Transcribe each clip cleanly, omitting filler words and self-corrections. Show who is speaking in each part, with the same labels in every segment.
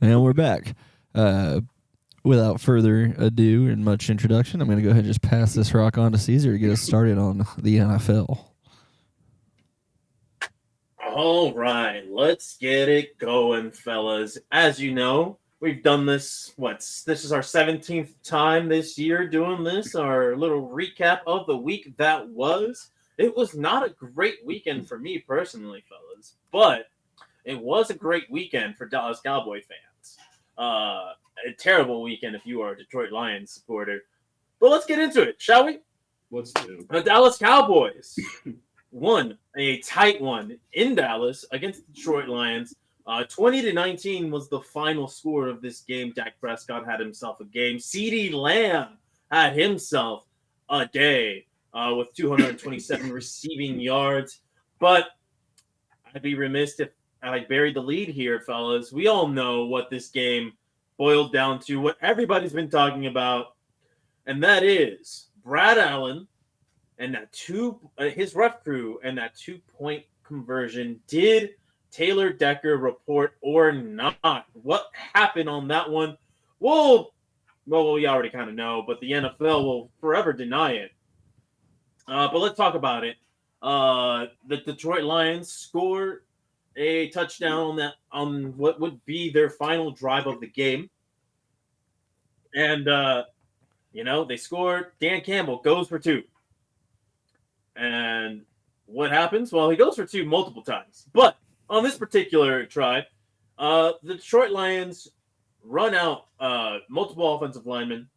Speaker 1: And we're back. Without further ado and much introduction, I'm going to go ahead and just pass this rock on to Caesar to get us started on the NFL.
Speaker 2: All right, let's get it going, fellas. As you know, we've done this, this is our 17th time this year doing this, our little recap of the week that was. It was not a great weekend for me personally, fellas, but it was a great weekend for Dallas Cowboy fans. A terrible weekend if you are a Detroit Lions supporter. But let's get into it, shall we?
Speaker 3: Let's do.
Speaker 2: The Dallas Cowboys won a tight one in Dallas against the Detroit Lions. 20-19 was the final score of this game. Dak Prescott had himself a game. CeeDee Lamb had himself a day with 227 receiving yards. But I'd be remiss if I buried the lead here, fellas. We all know what this game boiled down to, what everybody's been talking about, and that is Brad Allen and that his ref crew and that 2-point conversion. Did Taylor Decker report or not? What happened on that one? Well, we already kind of know, but the NFL will forever deny it. But let's talk about it. The Detroit Lions scored a touchdown on what would be their final drive of the game. And, they scored. Dan Campbell goes for 2. And what happens? Well, he goes for 2 multiple times. But on this particular try, the Detroit Lions run out multiple offensive linemen.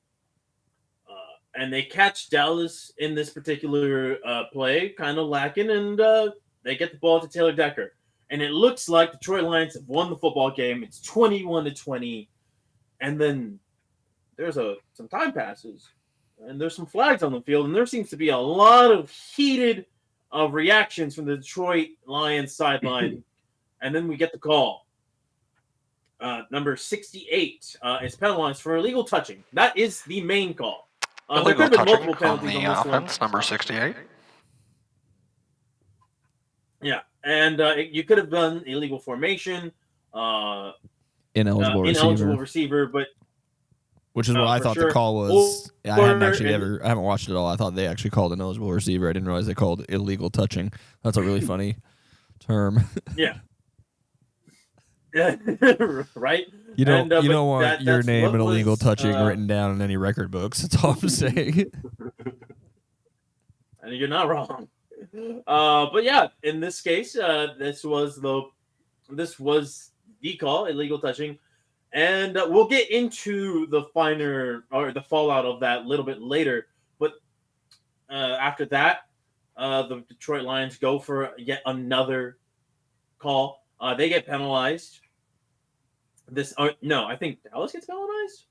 Speaker 2: And they catch Dallas in this particular play, kind of lacking. And they get the ball to Taylor Decker. And it looks like the Detroit Lions have won the football game. It's 21-20. And then there's some time passes. And there's some flags on the field. And there seems to be a lot of heated reactions from the Detroit Lions sideline. And then we get the call. Number 68 is penalized for illegal touching. That is the main call.
Speaker 4: Illegal
Speaker 2: there could have been
Speaker 4: touching
Speaker 2: multiple
Speaker 4: on
Speaker 2: penalties
Speaker 4: the
Speaker 2: on this
Speaker 4: offense,
Speaker 2: one.
Speaker 4: number 68.
Speaker 2: Yeah, and you could have done illegal formation,
Speaker 1: Ineligible
Speaker 2: receiver, but
Speaker 1: which is what I thought
Speaker 2: sure.
Speaker 1: the call was. I haven't
Speaker 2: I
Speaker 1: haven't watched it all. I thought they actually called ineligible receiver. I didn't realize they called illegal touching. That's a really funny term.
Speaker 2: Yeah. Right?
Speaker 1: You don't want
Speaker 2: that's
Speaker 1: your name and illegal
Speaker 2: was,
Speaker 1: touching written down in any record books. That's all I'm saying.
Speaker 2: And you're not wrong. But yeah, in this case, this was the call, illegal touching, and we'll get into the fallout of that a little bit later. But after that, the Detroit Lions go for yet another call. They get penalized. I think Dallas gets penalized.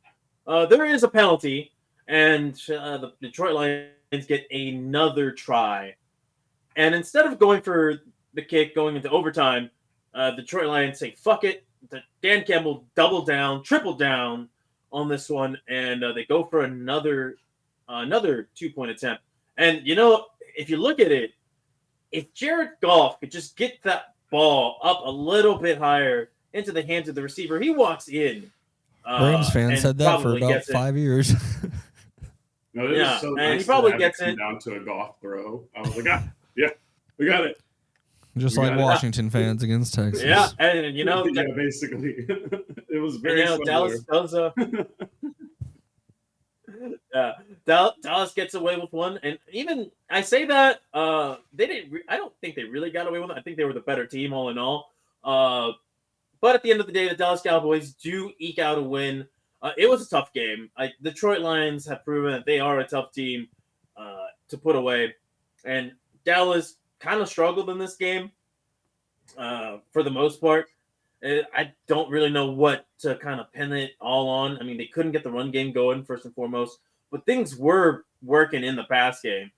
Speaker 2: There is a penalty, and the Detroit Lions get another try. And instead of going for the kick, going into overtime, the Detroit Lions say, fuck it. Dan Campbell doubled down, tripled down on this one, and they go for another 2-point attempt. And, if you look at it, if Jared Goff could just get that ball up a little bit higher into the hands of the receiver, he walks in.
Speaker 1: Rams fans said that for about 5 years.
Speaker 3: No, it was so
Speaker 2: and
Speaker 3: nice
Speaker 2: he probably
Speaker 3: to have
Speaker 2: gets
Speaker 3: it come
Speaker 2: it
Speaker 3: down to a Goff throw. I was like, yeah, we got it.
Speaker 1: Just
Speaker 3: We
Speaker 1: like
Speaker 3: got it.
Speaker 1: Washington fans against Texas.
Speaker 2: Yeah, and
Speaker 3: yeah, basically, it was very similar.
Speaker 2: Dallas does. Dallas gets away with one, and even I say that they didn't. I don't think they really got away with it. I think they were the better team all in all. But at the end of the day, the Dallas Cowboys do eke out a win. It was a tough game. The Detroit Lions have proven that they are a tough team to put away, and Dallas kind of struggled in this game for the most part. I don't really know what to kind of pin it all on. I mean, they couldn't get the run game going, first and foremost, but things were working in the pass game.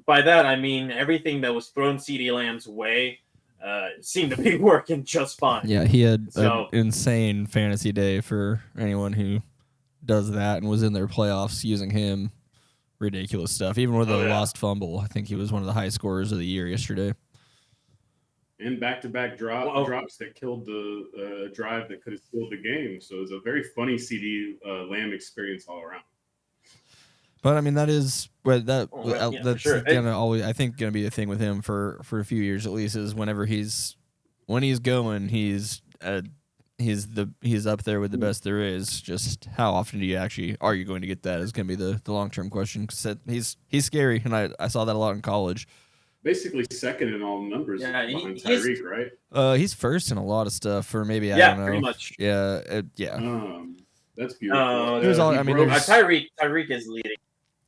Speaker 2: By that, I mean everything that was thrown CeeDee Lamb's way seemed to be working just fine.
Speaker 1: Yeah, he had an insane fantasy day for anyone who does that and was in their playoffs using him. Ridiculous stuff. Even with a lost fumble, I think he was one of the high scorers of the year yesterday.
Speaker 3: and back-to-back drops that killed the drive that could have sealed the game. So it was a very funny CeeDee Lamb experience all around.
Speaker 1: But I mean, that's
Speaker 2: sure.
Speaker 1: gonna always, I think, gonna be a thing with him for a few years at least. Is when he's going, he's up there with the best there is. Just how often are you going to get that is gonna be the long term question. Because he's scary, and I saw that a lot in college.
Speaker 3: Basically second in all numbers behind Tyreek, right?
Speaker 1: He's first in a lot of stuff, or maybe I don't know.
Speaker 2: Pretty much.
Speaker 1: Yeah.
Speaker 3: That's beautiful.
Speaker 2: Tyreek is leading.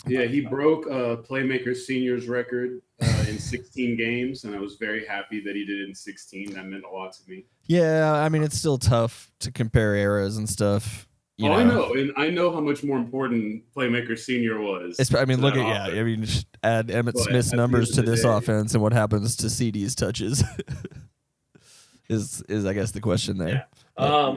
Speaker 3: Yeah, he broke Playmaker Senior's record in 16 games, and I was very happy that he did it in 16. That meant a lot to me.
Speaker 1: Yeah, I mean, it's still tough to compare eras and stuff.
Speaker 3: I know, and I know how much more important Playmaker Senior was.
Speaker 1: Just add Emmitt Smith's numbers to this offense, and what happens to CeeDee's touches is I guess the question there.
Speaker 2: Yeah.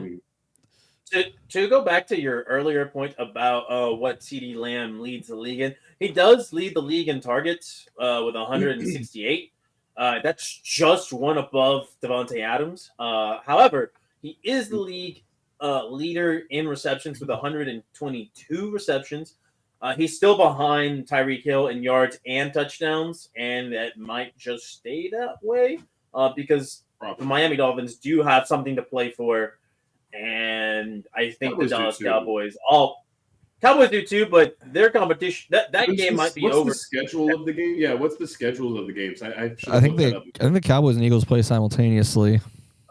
Speaker 2: To go back to your earlier point about what CeeDee Lamb leads the league in, he does lead the league in targets with 168. That's just one above Devontae Adams. However, he is the league leader in receptions with 122 receptions. He's still behind Tyreek Hill in yards and touchdowns, and that might just stay that way because the Miami Dolphins do have something to play for. And I think Cowboys the Dallas Cowboys do too, but their competition that game might be over.
Speaker 3: What's the schedule of the game? Yeah, what's the schedule of the games? I
Speaker 1: think the Cowboys and Eagles play simultaneously.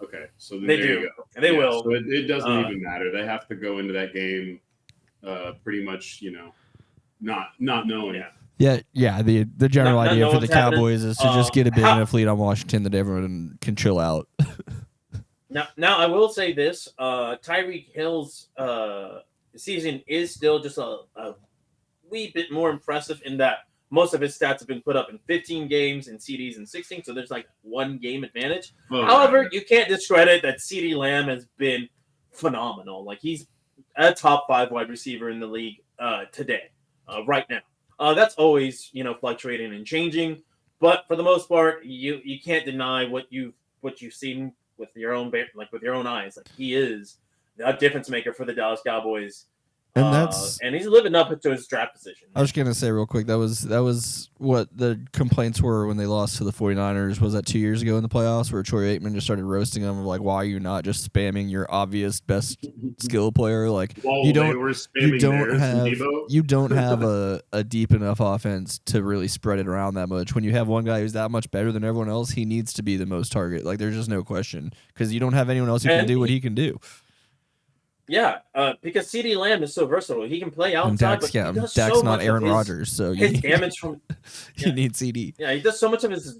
Speaker 3: Okay, so
Speaker 2: they do.
Speaker 3: You go.
Speaker 2: And they will.
Speaker 3: So it doesn't even matter. They have to go into that game, pretty much, not knowing.
Speaker 1: Yeah. The general idea for the Cowboys is to just get a big enough lead on Washington that everyone can chill out.
Speaker 2: Now I will say this: Tyreek Hill's season is still just a wee bit more impressive in that most of his stats have been put up in 15 games and CDs in 16, so there's like one game advantage. However, you can't discredit that CeeDee Lamb has been phenomenal. Like he's a top 5 wide receiver in the league today, right now. That's always fluctuating and changing, but for the most part, you can't deny what you've seen with your own eyes. Like he is a difference maker for the Dallas Cowboys. And he's living up to his draft position.
Speaker 1: I was going to say real quick, that was what the complaints were when they lost to the 49ers. Was that 2 years ago in the playoffs where Troy Aikman just started roasting them of like, why are you not just spamming your obvious best skill player? Like you don't have a deep enough offense to really spread it around that much. When you have one guy who's that much better than everyone else, he needs to be the most target. Like there's just no question because you don't have anyone else who can do what he can do.
Speaker 2: Yeah, because CeeDee Lamb is so versatile. He can play outside, but he does
Speaker 1: Dak's
Speaker 2: so
Speaker 1: not
Speaker 2: much
Speaker 1: Aaron
Speaker 2: of
Speaker 1: Rodgers, so
Speaker 2: his damage from
Speaker 1: you need CeeDee.
Speaker 2: Yeah, he does so much of his.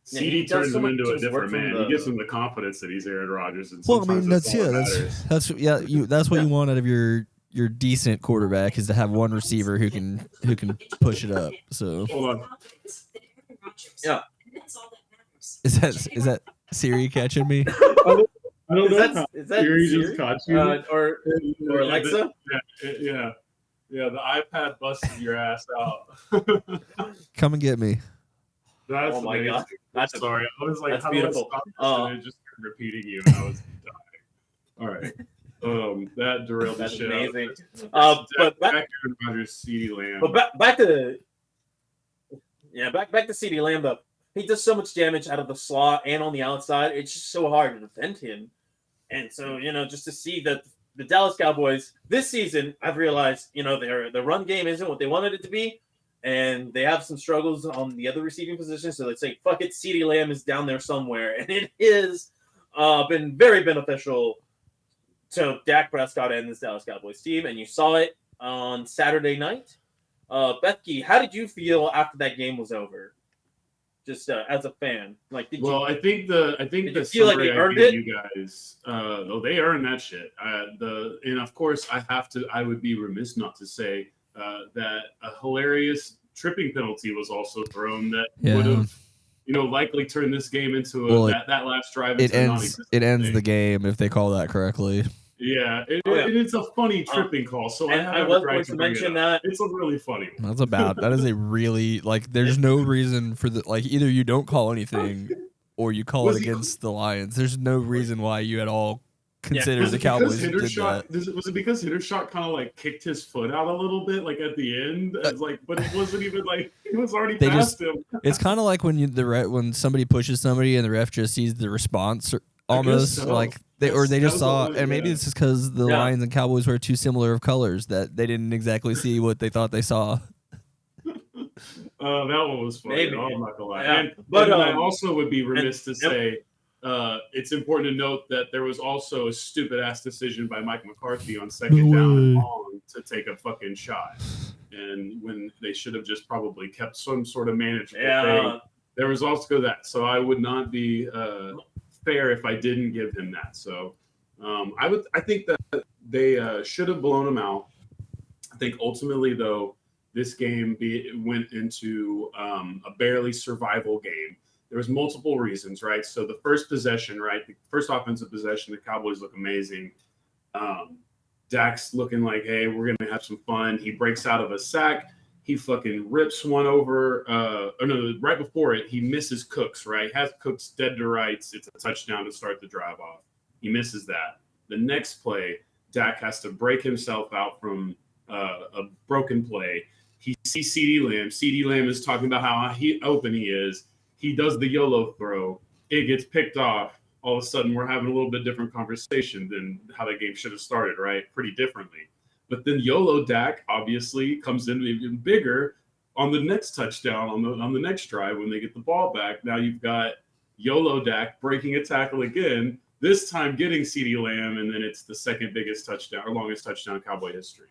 Speaker 3: CeeDee turns him into a different man. He gives him the confidence that he's Aaron Rodgers. And
Speaker 1: that's what you want out of your decent quarterback is to have one receiver who can push it up. So
Speaker 3: hold on.
Speaker 2: Yeah,
Speaker 1: is that Siri catching me?
Speaker 3: I don't know.
Speaker 2: Is that
Speaker 3: Siri
Speaker 2: Siri?
Speaker 3: just caught you?
Speaker 2: Or Alexa?
Speaker 3: Yeah. The iPad busted your ass out.
Speaker 1: Come and get me.
Speaker 3: That's
Speaker 2: my
Speaker 3: amazing.
Speaker 2: God.
Speaker 3: That's sorry. I was like,
Speaker 2: that's
Speaker 3: how
Speaker 2: beautiful.
Speaker 3: do I stop this? And it just kept repeating you, and I was dying. All right. That derailed the shit
Speaker 2: amazing.
Speaker 3: out.
Speaker 2: But
Speaker 3: back to Rodgers, CeeDee Lamb.
Speaker 2: But back to CeeDee Lamb though. He does so much damage out of the slot and on the outside. It's just so hard to defend him. And so, just to see that the Dallas Cowboys this season, I've realized, their run game isn't what they wanted it to be. And they have some struggles on the other receiving positions. So they say, fuck it, CeeDee Lamb is down there somewhere. And it has been very beneficial to Dak Prescott and this Dallas Cowboys team. And you saw it on Saturday night. Bethke, how did you feel after that game was over? Just as a fan, like,
Speaker 3: I think the
Speaker 2: feel like they earned it?
Speaker 3: You guys, they earned that shit. And of course, I would be remiss not to say that a hilarious tripping penalty was also thrown that would have, likely turned this game into that last drive.
Speaker 1: It ends the game if they call that correctly.
Speaker 3: Yeah, it's a funny tripping call. So
Speaker 2: I was going to mention that
Speaker 3: it's a really funny one.
Speaker 1: That is a really there's no reason for either you don't call anything or you call it against the Lions. There's no reason why you at all consider the
Speaker 3: because
Speaker 1: Cowboys did that.
Speaker 3: Was it because Hendershot kind of like kicked his foot out a little bit, like at the end? It's like, but it wasn't even like it was already past him.
Speaker 1: It's kind of like when when somebody pushes somebody and the ref just sees the response, almost like they just saw, and maybe it's just because the Lions and Cowboys were too similar of colors that they didn't exactly see what they thought they saw.
Speaker 3: That one was funny. Maybe. I'm not gonna lie.
Speaker 2: Yeah.
Speaker 3: But I also would be remiss to say it's important to note that there was also a stupid ass decision by Mike McCarthy on second down and long to take a fucking shot, and when they should have just probably kept some sort of manageable thing. There was also that, so I would not be fair if I didn't give him that. So I think that they should have blown him out. I think ultimately though, this game went into a barely survival game. There was multiple reasons, right? So the first possession, right? The first offensive possession, the Cowboys look amazing. Dak's looking like, hey, we're going to have some fun. He breaks out of a sack. He fucking rips one over. Right before it, he misses Cooks, right? Has Cooks dead to rights. It's a touchdown to start the drive off. He misses that. The next play, Dak has to break himself out from a broken play. He sees CeeDee Lamb. CeeDee Lamb is talking about how open he is. He does the YOLO throw. It gets picked off. All of a sudden, we're having a little bit different conversation than how the game should have started, right? Pretty differently. But then YOLO Dak obviously comes in even bigger on the next touchdown, on the next drive when they get the ball back. Now you've got YOLO Dak breaking a tackle again, this time getting CeeDee Lamb, and then it's the second biggest touchdown or longest touchdown in Cowboy history.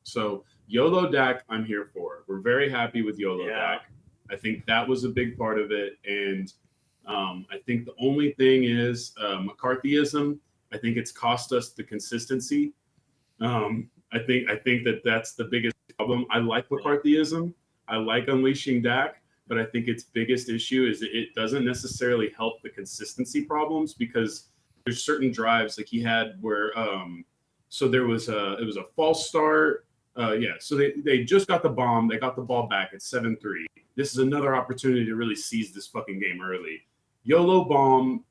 Speaker 3: So YOLO Dak, I'm here for. We're very happy with YOLO Dak. I think that was a big part of it. And I think the only thing is McCarthyism. I think it's cost us the consistency. I think that's the biggest problem. I like McCarthyism. I like unleashing Dak, but I think its biggest issue is it doesn't necessarily help the consistency problems because there's certain drives like he had where so it was a false start. So they just got the bomb. They got the ball back at 7-3. This is another opportunity to really seize this fucking game early. YOLO bomb,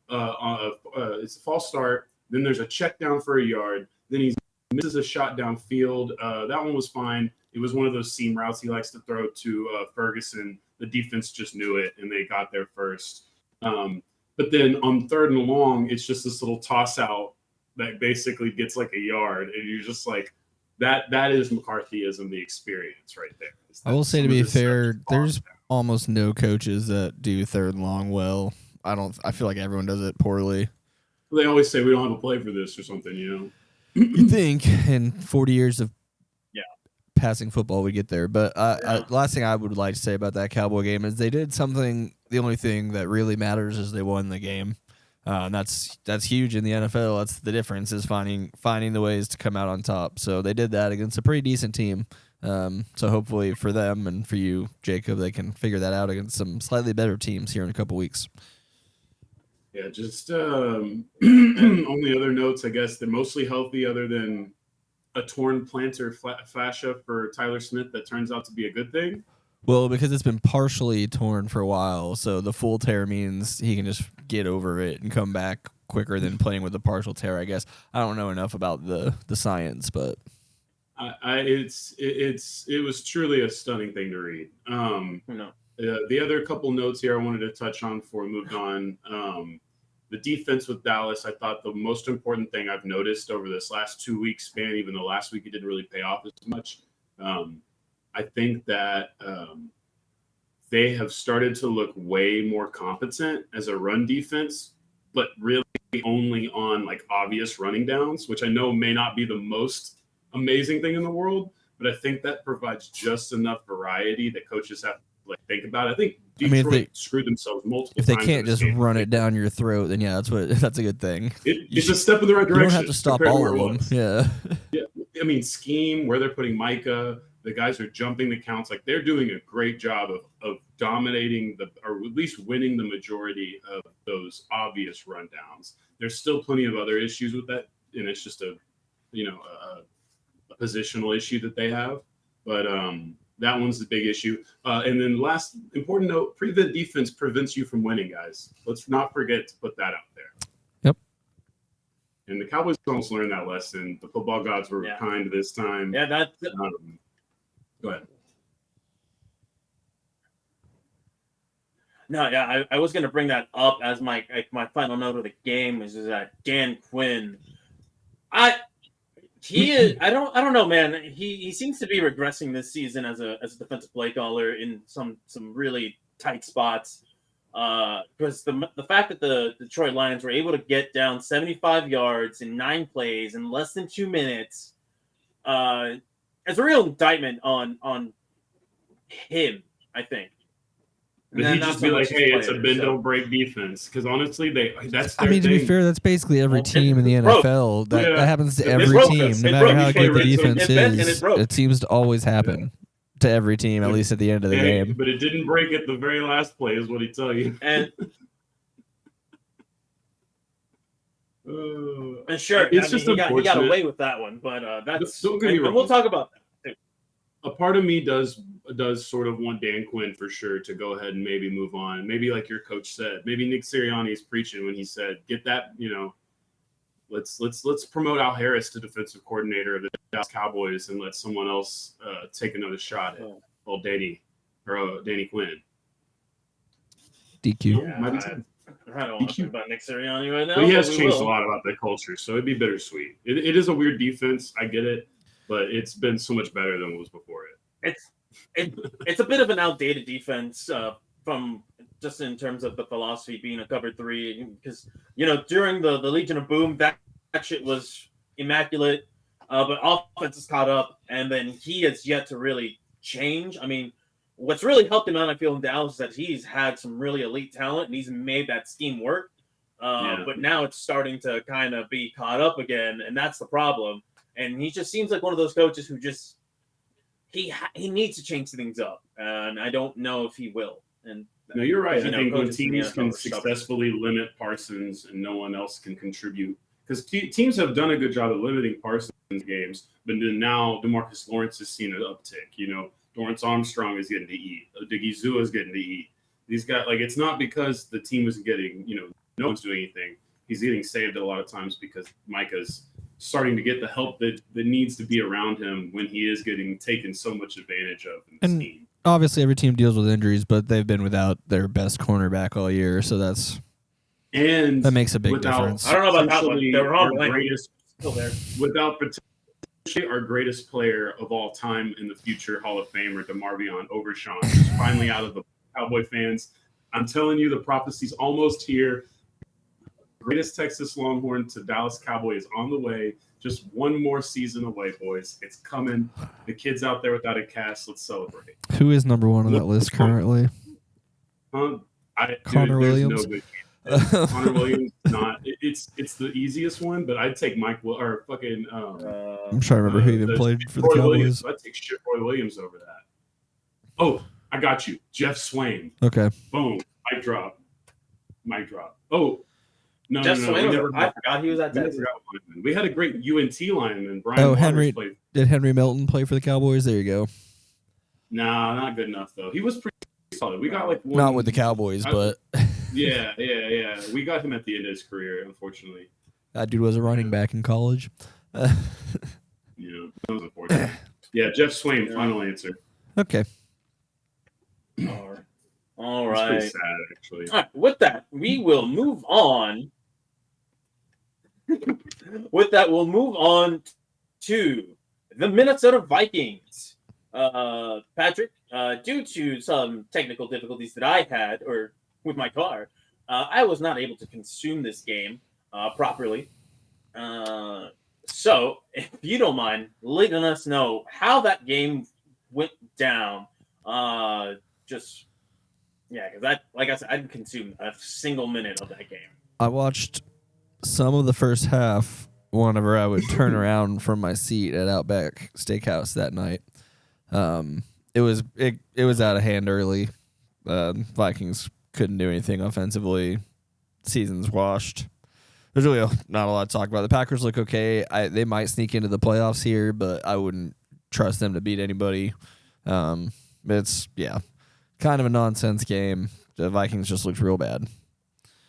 Speaker 3: it's a false start. Then there's a check down for a yard. Then he misses a shot downfield. That one was fine. It was one of those seam routes he likes to throw to Ferguson. The defense just knew it, and they got there first. But then on third and long, it's just this little toss out that basically gets like a yard, and you're just like, that is McCarthyism, the experience right there.
Speaker 1: I will say, to be fair, there's almost no coaches that do third and long well. I feel like everyone does it poorly.
Speaker 3: They always say we don't have a play for this or something, you know.
Speaker 1: You think in 40 years of passing football we get there, but last thing I would like to say about that Cowboy game is they did something. The only thing that really matters is they won the game. And that's huge in the NFL. That's the difference, is finding the ways to come out on top. So they did that against a pretty decent team. So hopefully for them and for you, Jacob, they can figure that out against some slightly better teams here in a couple weeks.
Speaker 3: Yeah, just only other notes, I guess, they're mostly healthy other than a torn plantar fascia for Tyler Smith that turns out to be a good thing.
Speaker 1: Well, because it's been partially torn for a while, so the full tear means he can just get over it and come back quicker than playing with a partial tear, I guess. I don't know enough about the science, but
Speaker 3: it was truly a stunning thing to read. The other couple notes here I wanted to touch on before we moved on. The defense with Dallas, I thought the most important thing I've noticed over this last 2 week span, even though last week it didn't really pay off as much. I think that they have started to look way more competent as a run defense, but really only on like obvious running downs, which I know may not be the most amazing thing in the world, but I think that provides just enough variety that coaches have to think about. I think Detroit screwed themselves multiple times.
Speaker 1: If they can't just run it down your throat, then that's a good thing.
Speaker 3: It's a step in the right direction.
Speaker 1: You don't have to stop all of them.
Speaker 3: Yeah. I mean, scheme, where they're putting Micah, the guys are jumping the counts. Like, they're doing a great job of dominating or at least winning the majority of those obvious rundowns. There's still plenty of other issues with that, and it's just a positional issue that they have. But That one's the big issue. And then last important note, prevent defense prevents you from winning, guys. Let's not forget to put that out there.
Speaker 1: Yep.
Speaker 3: And the Cowboys almost learned that lesson. The football gods were kind this time.
Speaker 2: Yeah, that's
Speaker 3: go ahead.
Speaker 2: No, yeah, I was gonna bring that up as my final note of the game is that Dan Quinn, I don't know, man. He seems to be regressing this season as a defensive play caller in some really tight spots. Because the fact that the Detroit Lions were able to get down 75 yards in 9 plays in less than 2 minutes, is a real indictment on him, I think.
Speaker 3: But he'd just be like, "Hey, it's a bend don't break defense." Because honestly, that's their
Speaker 1: I mean, to
Speaker 3: thing.
Speaker 1: be fair, that's basically every team in the NFL. That happens to every team, no matter how good the defense is. It seems to always happen to every team, at least at the end of the game.
Speaker 3: But it didn't break at the very last play, is what he tell you.
Speaker 2: And sure,
Speaker 3: it's just
Speaker 2: he got away with that one, but that's.
Speaker 3: Don't get me wrong.
Speaker 2: We'll talk about that.
Speaker 3: A part of me does sort of want Dan Quinn for sure to go ahead and maybe move on. Maybe like your coach said, maybe Nick Sirianni is preaching when he said, get that, let's promote Al Harris to defensive coordinator of the Dallas Cowboys and let someone else take another shot at old Danny Quinn.
Speaker 1: DQ.
Speaker 2: Yeah, I don't want to talk about Nick Sirianni right now.
Speaker 3: But he has changed a lot about the culture, so it'd be bittersweet. It is a weird defense. I get it. But it's been so much better than it was before it.
Speaker 2: It's a bit of an outdated defense from just in terms of the philosophy being a cover 3, because during the Legion of Boom that shit was immaculate, but offense is caught up, and then he has yet to really change. I mean, what's really helped him out, I feel, in Dallas is that he's had some really elite talent and he's made that scheme work. But now it's starting to kind of be caught up again, and that's the problem. And he just seems like one of those coaches who just he needs to change things up, and I don't know if he will. And
Speaker 3: no, you're right. I think when teams can successfully limit Parsons and no one else can contribute, because teams have done a good job of limiting Parsons games, but then now DeMarcus Lawrence has seen an uptick. Dorrance Armstrong is getting to eat. Diggy Zua is getting to eat. These guys, it's not because the team isn't getting, no one's doing anything. He's getting saved a lot of times because Micah's starting to get the help that needs to be around him when he is getting taken so much advantage of in the team.
Speaker 1: Obviously, every team deals with injuries, but they've been without their best cornerback all year, so that makes a big difference.
Speaker 2: I don't know about that one. They're wrong. Still there.
Speaker 3: Without potentially our greatest player of all time in the future Hall of Famer, DeMarvion Overshawn, who's finally out of the Cowboy fans. I'm telling you, the prophecy's almost here. Greatest Texas Longhorn to Dallas Cowboy is on the way. Just one more season away, boys. It's coming. The kids out there without a cast, let's celebrate.
Speaker 1: Who is number 1 on that list currently?
Speaker 3: Connor
Speaker 1: Williams.
Speaker 3: Connor Williams, not. It's the easiest one, but I'd take I'm trying
Speaker 1: to remember who even played for the Cowboys.
Speaker 3: Williams. I'd take Roy Williams over that. Oh, I got you. Jeff Swain.
Speaker 1: Okay.
Speaker 3: Boom. Mic drop. Oh. No.
Speaker 2: I forgot he was at Texas.
Speaker 3: We had a great UNT lineman, Brian.
Speaker 1: Did Henry Melton play for the Cowboys? There you go.
Speaker 3: Nah, not good enough though. He was pretty solid. We got one.
Speaker 1: Not with the Cowboys, but
Speaker 3: yeah. We got him at the end of his career, unfortunately.
Speaker 1: That dude was a running back in college.
Speaker 3: That was unfortunate. Yeah, Jeff Swain. Final answer.
Speaker 1: Okay.
Speaker 2: All right.
Speaker 3: It's pretty sad, actually.
Speaker 2: All right. With that, we will move on. We'll move on to the Minnesota Vikings. Patrick, due to some technical difficulties that I had with my car, I was not able to consume this game properly. So, if you don't mind letting us know how that game went down, because like I said, I didn't consume a single minute of that game.
Speaker 1: I watched some of the first half whenever I would turn around from my seat at Outback Steakhouse that night. It was out of hand early. Vikings couldn't do anything offensively. Season's washed. There's really not a lot to talk about. The Packers look okay. They might sneak into the playoffs here, but I wouldn't trust them to beat anybody. It's kind of a nonsense game. The Vikings just looked real bad.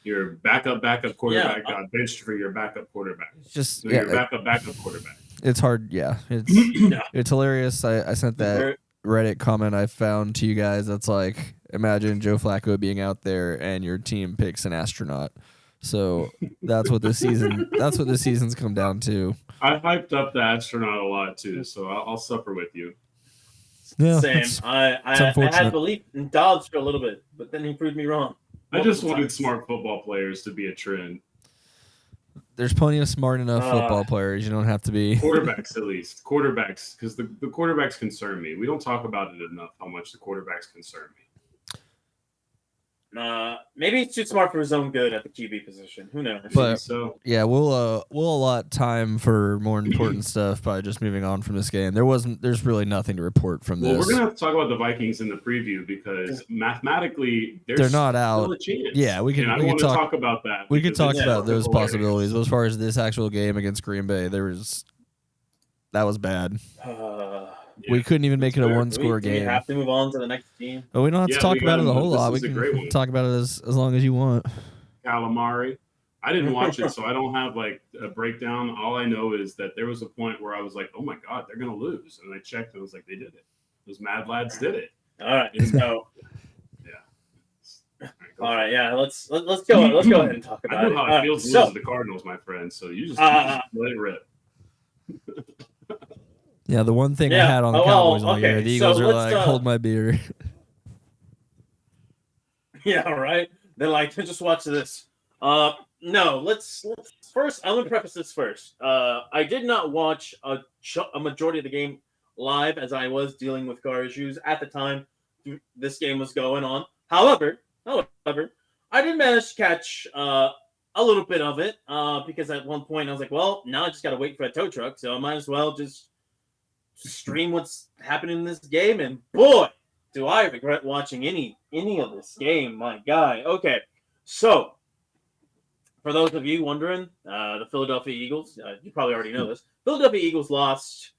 Speaker 3: Your backup quarterback got benched for your backup quarterback.
Speaker 1: Just
Speaker 3: your backup quarterback.
Speaker 1: It's hard. Yeah, it's hilarious. I sent that Reddit comment I found to you guys. That's like, imagine Joe Flacco being out there and your team picks an astronaut. So that's what this season's come down to.
Speaker 3: I hyped up the astronaut a lot too, so I'll suffer with you.
Speaker 2: Yeah, same. I had belief in Dobbs for a little bit, but then he proved me wrong.
Speaker 3: I just wanted smart football players to be a trend.
Speaker 1: There's plenty of smart enough football players. You don't have to be
Speaker 3: quarterbacks, at least quarterbacks, because the quarterbacks concern me. We don't talk about it enough how much the quarterbacks concern me.
Speaker 2: Maybe he's too smart for his own good at the QB position. Who knows?
Speaker 1: But yeah, we'll allot time for more important stuff by just moving on from this game. There's really nothing to report from this.
Speaker 3: Well, we're gonna have to talk about the Vikings in the preview because mathematically
Speaker 1: they're not out.
Speaker 3: A chance.
Speaker 1: Yeah, we can.
Speaker 3: And I want to talk about that.
Speaker 1: We could talk about those possibilities. But as far as this actual game against Green Bay, that was bad. We couldn't even make it a one-score game.
Speaker 2: We have to move on to the next team.
Speaker 1: But we don't have to talk about it a whole lot. We can talk about it as long as you want.
Speaker 3: Calamari. I didn't watch it, so I don't have like a breakdown. All I know is that there was a point where I was like, "Oh my god, they're gonna lose," and I checked and I was like, "They did it. Those mad lads did it."
Speaker 2: All right, so all right, yeah. Let's go. Let's go ahead and talk about it.
Speaker 3: I know how it feels to lose to the Cardinals, my friend. So you just let it rip.
Speaker 1: Yeah, the one thing I had on the Cowboys all year, the Eagles are like, hold my beer.
Speaker 2: Yeah, right. They're like, just watch this. No, let's first. I'm gonna preface this first. I did not watch a majority of the game live as I was dealing with car issues at the time this game was going on. However, I did manage to catch a little bit of it because at one point I was like, well, now I just got to wait for a tow truck, so I might as well just stream what's happening in this game. And boy, do I regret watching any of this game. My guy. Okay, so for those of you wondering, the Philadelphia Eagles, you probably already know this. Philadelphia Eagles lost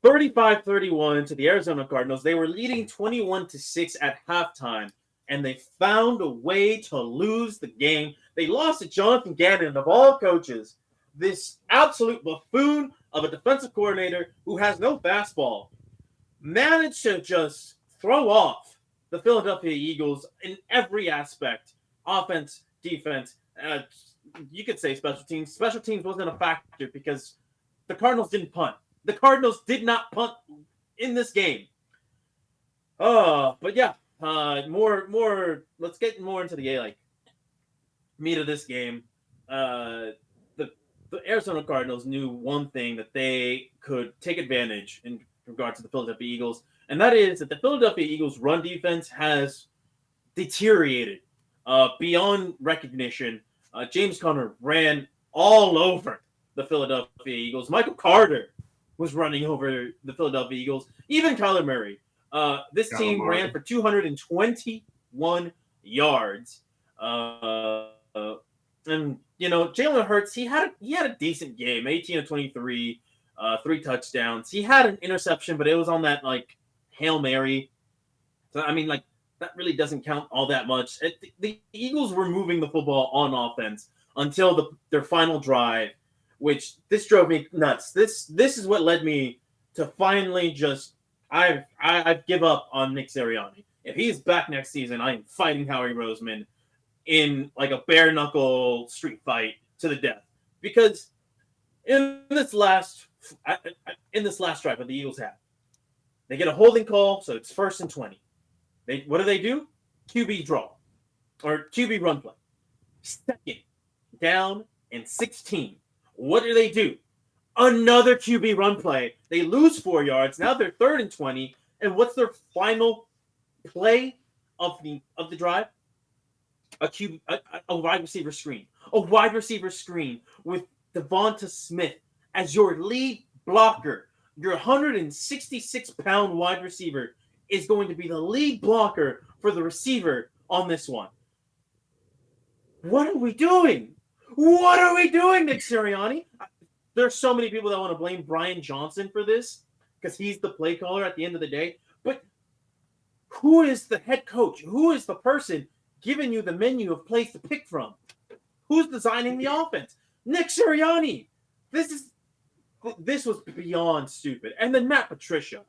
Speaker 2: 35-31 to the Arizona Cardinals. They were leading 21-6 at halftime, and they found a way to lose the game. They lost to Jonathan Gannon, of all coaches, this absolute buffoon of a defensive coordinator who has no fastball, managed to just throw off the Philadelphia Eagles in every aspect, offense, defense. You could say special teams. Special teams wasn't a factor because the Cardinals didn't punt. The Cardinals did not punt in this game. But yeah, more. Let's get more into the meat of this game. The Arizona Cardinals knew one thing that they could take advantage in regard to the Philadelphia Eagles, and that is that the Philadelphia Eagles' run defense has deteriorated beyond recognition. James Conner ran all over the Philadelphia Eagles. Michael Carter was running over the Philadelphia Eagles. Even Kyler Murray. This team ran for 221 yards. And Jalen Hurts, he had a decent game, 18 of 23, 3 touchdowns. He had an interception, but it was on that Hail Mary. So I mean, that really doesn't count all that much. The Eagles were moving the football on offense until their final drive, which this drove me nuts. This is what led me to finally just I give up on Nick Sirianni. If he's back next season, I am fighting Howie Roseman in a bare knuckle street fight to the death, because in this last drive that the Eagles have, they get a holding call, so it's 1st and 20. What do? QB draw or QB run play. 2nd down and 16. What do? Another QB run play. They lose 4 yards. Now they're 3rd and 20. And what's their final play of the drive? A wide receiver screen. A wide receiver screen with Devonta Smith as your lead blocker. Your 166-pound wide receiver is going to be the lead blocker for the receiver on this one. What are we doing? What are we doing, Nick Sirianni? There's so many people that want to blame Brian Johnson for this because he's the play caller at the end of the day. Who is the head coach? Who is the person giving you the menu of plays to pick from? Who's designing the offense? Nick Sirianni. This was beyond stupid. And then Matt Patricia.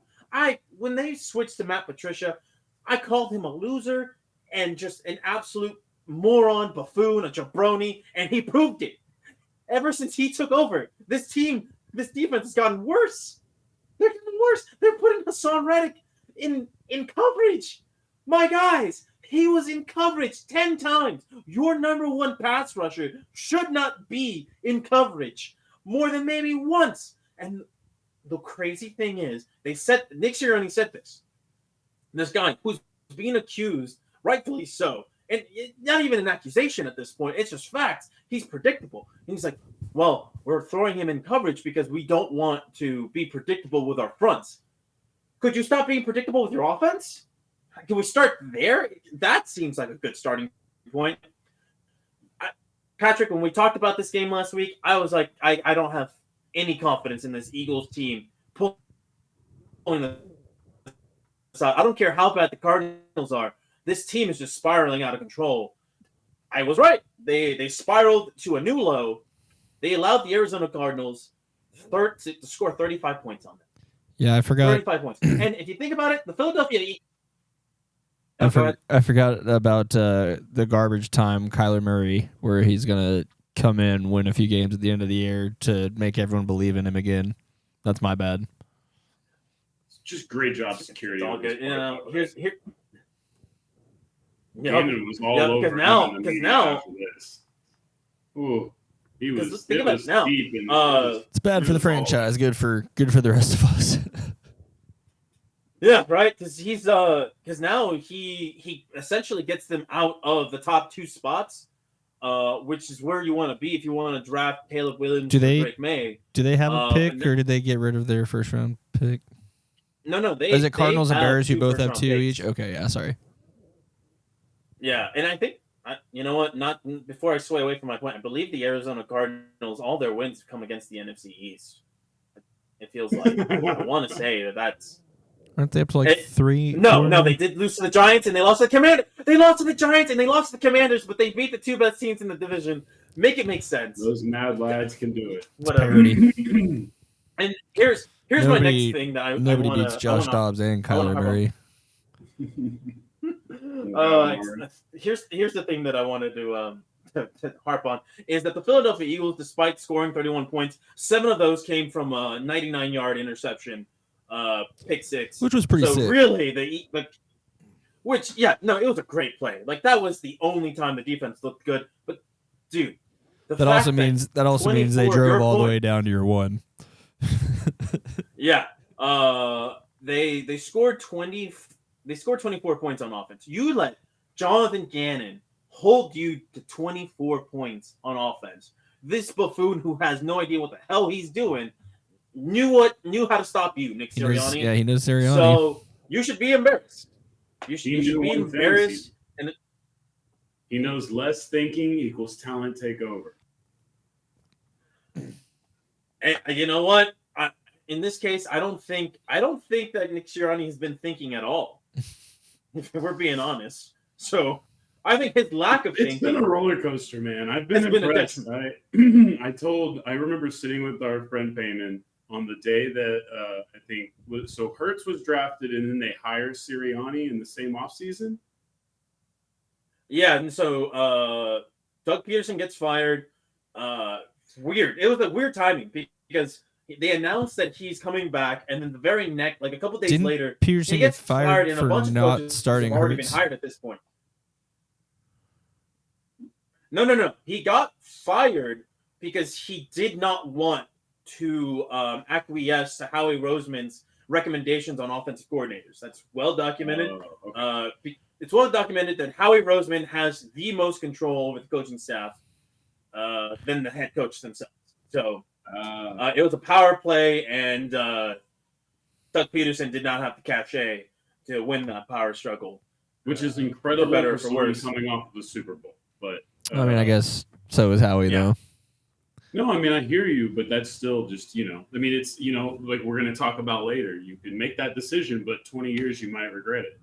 Speaker 2: When they switched to Matt Patricia, I called him a loser and just an absolute moron, buffoon, a jabroni, and he proved it. Ever since he took over, this defense has gotten worse. They're getting worse. They're putting Hassan Reddick in coverage. My guys, he was in coverage 10 times. Your number one pass rusher should not be in coverage more than maybe once. And the crazy thing is, Nick Sirianni said this. This guy who's being accused, rightfully so, and not even an accusation at this point, it's just facts. He's predictable. And he's like, well, we're throwing him in coverage because we don't want to be predictable with our fronts. Could you stop being predictable with your offense? Can we start there? That seems like a good starting point. Patrick, when we talked about this game last week, I was like, I don't have any confidence in this Eagles team pulling the side. I don't care how bad the Cardinals are. This team is just spiraling out of control. I was right. They spiraled to a new low. They allowed the Arizona Cardinals to score 35 points on them.
Speaker 1: Yeah, I forgot.
Speaker 2: 35 points. And if you think about it, the Philadelphia Eagles.
Speaker 1: I forgot about the garbage time Kyler Murray, where he's going to come in, win a few games at the end of the year to make everyone believe in him again. That's my bad.
Speaker 3: Just great job security.
Speaker 2: All good. Here.
Speaker 3: Damon was all over
Speaker 2: because now
Speaker 3: this. Ooh, he was.
Speaker 2: Think about it now.
Speaker 1: It's bad for the franchise. Good for the rest of us.
Speaker 2: Yeah, right. Because now he essentially gets them out of the top two spots, which is where you want to be if you want to draft Caleb Williams or Drake May.
Speaker 1: Do they have a pick, or did they get rid of their first round pick?
Speaker 2: No.
Speaker 1: Is it Cardinals and Bears who both have two each? Okay, yeah, sorry.
Speaker 2: Yeah, and I think you know what? Not before I sway away from my point. I believe the Arizona Cardinals, all their wins come against the NFC East. It feels like I want to say that's.
Speaker 1: Aren't they up to like 3?
Speaker 2: No, they did lose to the Giants and they lost to the Commanders. They lost to the Giants and they lost to the Commanders, but they beat the two best teams in the division. Make it make sense.
Speaker 3: Those mad lads can do it.
Speaker 2: Whatever. And here's my next thing that
Speaker 1: nobody beats Josh Dobbs and Kyler Murray.
Speaker 2: Here's the thing that I wanted to harp on is that the Philadelphia Eagles, despite scoring 31 points, 7 of those came from a 99-yard interception. Pick six,
Speaker 1: which was pretty sick.
Speaker 2: Really, it was a great play. Like that was the only time the defense looked good. But dude,
Speaker 1: that also means they drove all the way down to your 1.
Speaker 2: Yeah, they scored 20. They scored 24 points on offense. You let Jonathan Gannon hold you to 24 points on offense. This buffoon who has no idea what the hell he's doing. Knew how to stop you, Nick Sirianni.
Speaker 1: He knows Sirianni.
Speaker 2: So you should be embarrassed. You should be embarrassed. And
Speaker 3: he knows less thinking equals talent takeover.
Speaker 2: And you know what? In this case, I don't think that Nick Sirianni has been thinking at all. If we're being honest, so I think his lack of thinking.
Speaker 3: It's been a roller coaster, man. I've been impressed. I remember sitting with our friend Payman on the day that I think Hurts was drafted, and then they hired Sirianni in the same offseason.
Speaker 2: Yeah, and so Doug Peterson gets fired. Weird. It was a weird timing because they announced that he's coming back, and then the very next, like a couple days later,
Speaker 1: Peterson
Speaker 2: he gets
Speaker 1: fired
Speaker 2: and
Speaker 1: for
Speaker 2: a bunch of
Speaker 1: not
Speaker 2: coaches
Speaker 1: starting
Speaker 2: have already
Speaker 1: Hurts?
Speaker 2: been hired at this point. No. He got fired because he did not want to acquiesce to Howie Roseman's recommendations on offensive coordinators. That's well documented. Okay. It's well documented that Howie Roseman has the most control over the coaching staff than the head coach themselves. So it was a power play, and Doug Peterson did not have the cachet to win that power struggle.
Speaker 3: Which is incredible
Speaker 2: better
Speaker 3: for
Speaker 2: or for worse.
Speaker 3: Coming off of the Super Bowl. But
Speaker 1: I mean, I guess so is Howie, though.
Speaker 3: No, I mean, I hear you, but that's still just, I mean, it's, like we're going to talk about later. You can make that decision, but 20 years you might regret it.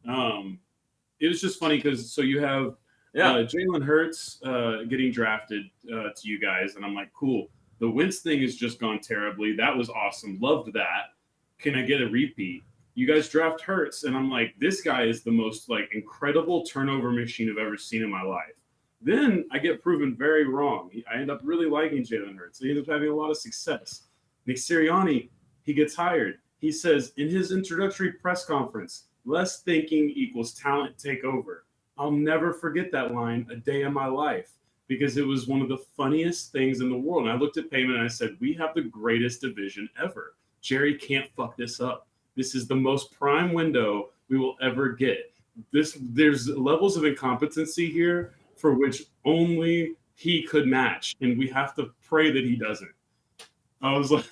Speaker 3: It was just funny because so you have Jalen Hurts getting drafted to you guys, and I'm like, cool. The Wentz thing has just gone terribly. That was awesome. Loved that. Can I get a repeat? You guys draft Hurts, and I'm like, this guy is the most like incredible turnover machine I've ever seen in my life. Then I get proven very wrong. I end up really liking Jalen Hurts. He ends up having a lot of success. Nick Sirianni, he gets hired. He says in his introductory press conference, less thinking equals talent takeover. I'll never forget that line a day in my life because it was one of the funniest things in the world. And I looked at Payman and I said, we have the greatest division ever. Jerry can't fuck this up. This is the most prime window we will ever get. There's levels of incompetency here for which only he could match, and we have to pray that he doesn't. I was like,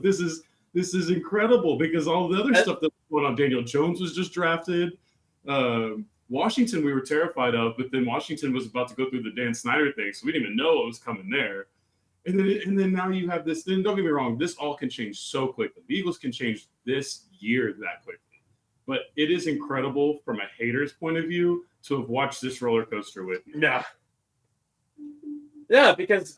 Speaker 3: this is incredible because all the other stuff that was going on. Daniel Jones was just drafted. Washington we were terrified of, but then Washington was about to go through the Dan Snyder thing, so we didn't even know what was coming there. And then now you have this. Then don't get me wrong, this all can change so quickly. The Eagles can change this year that quickly. But it is incredible from a hater's point of view to have watched this roller coaster with you.
Speaker 2: Yeah, because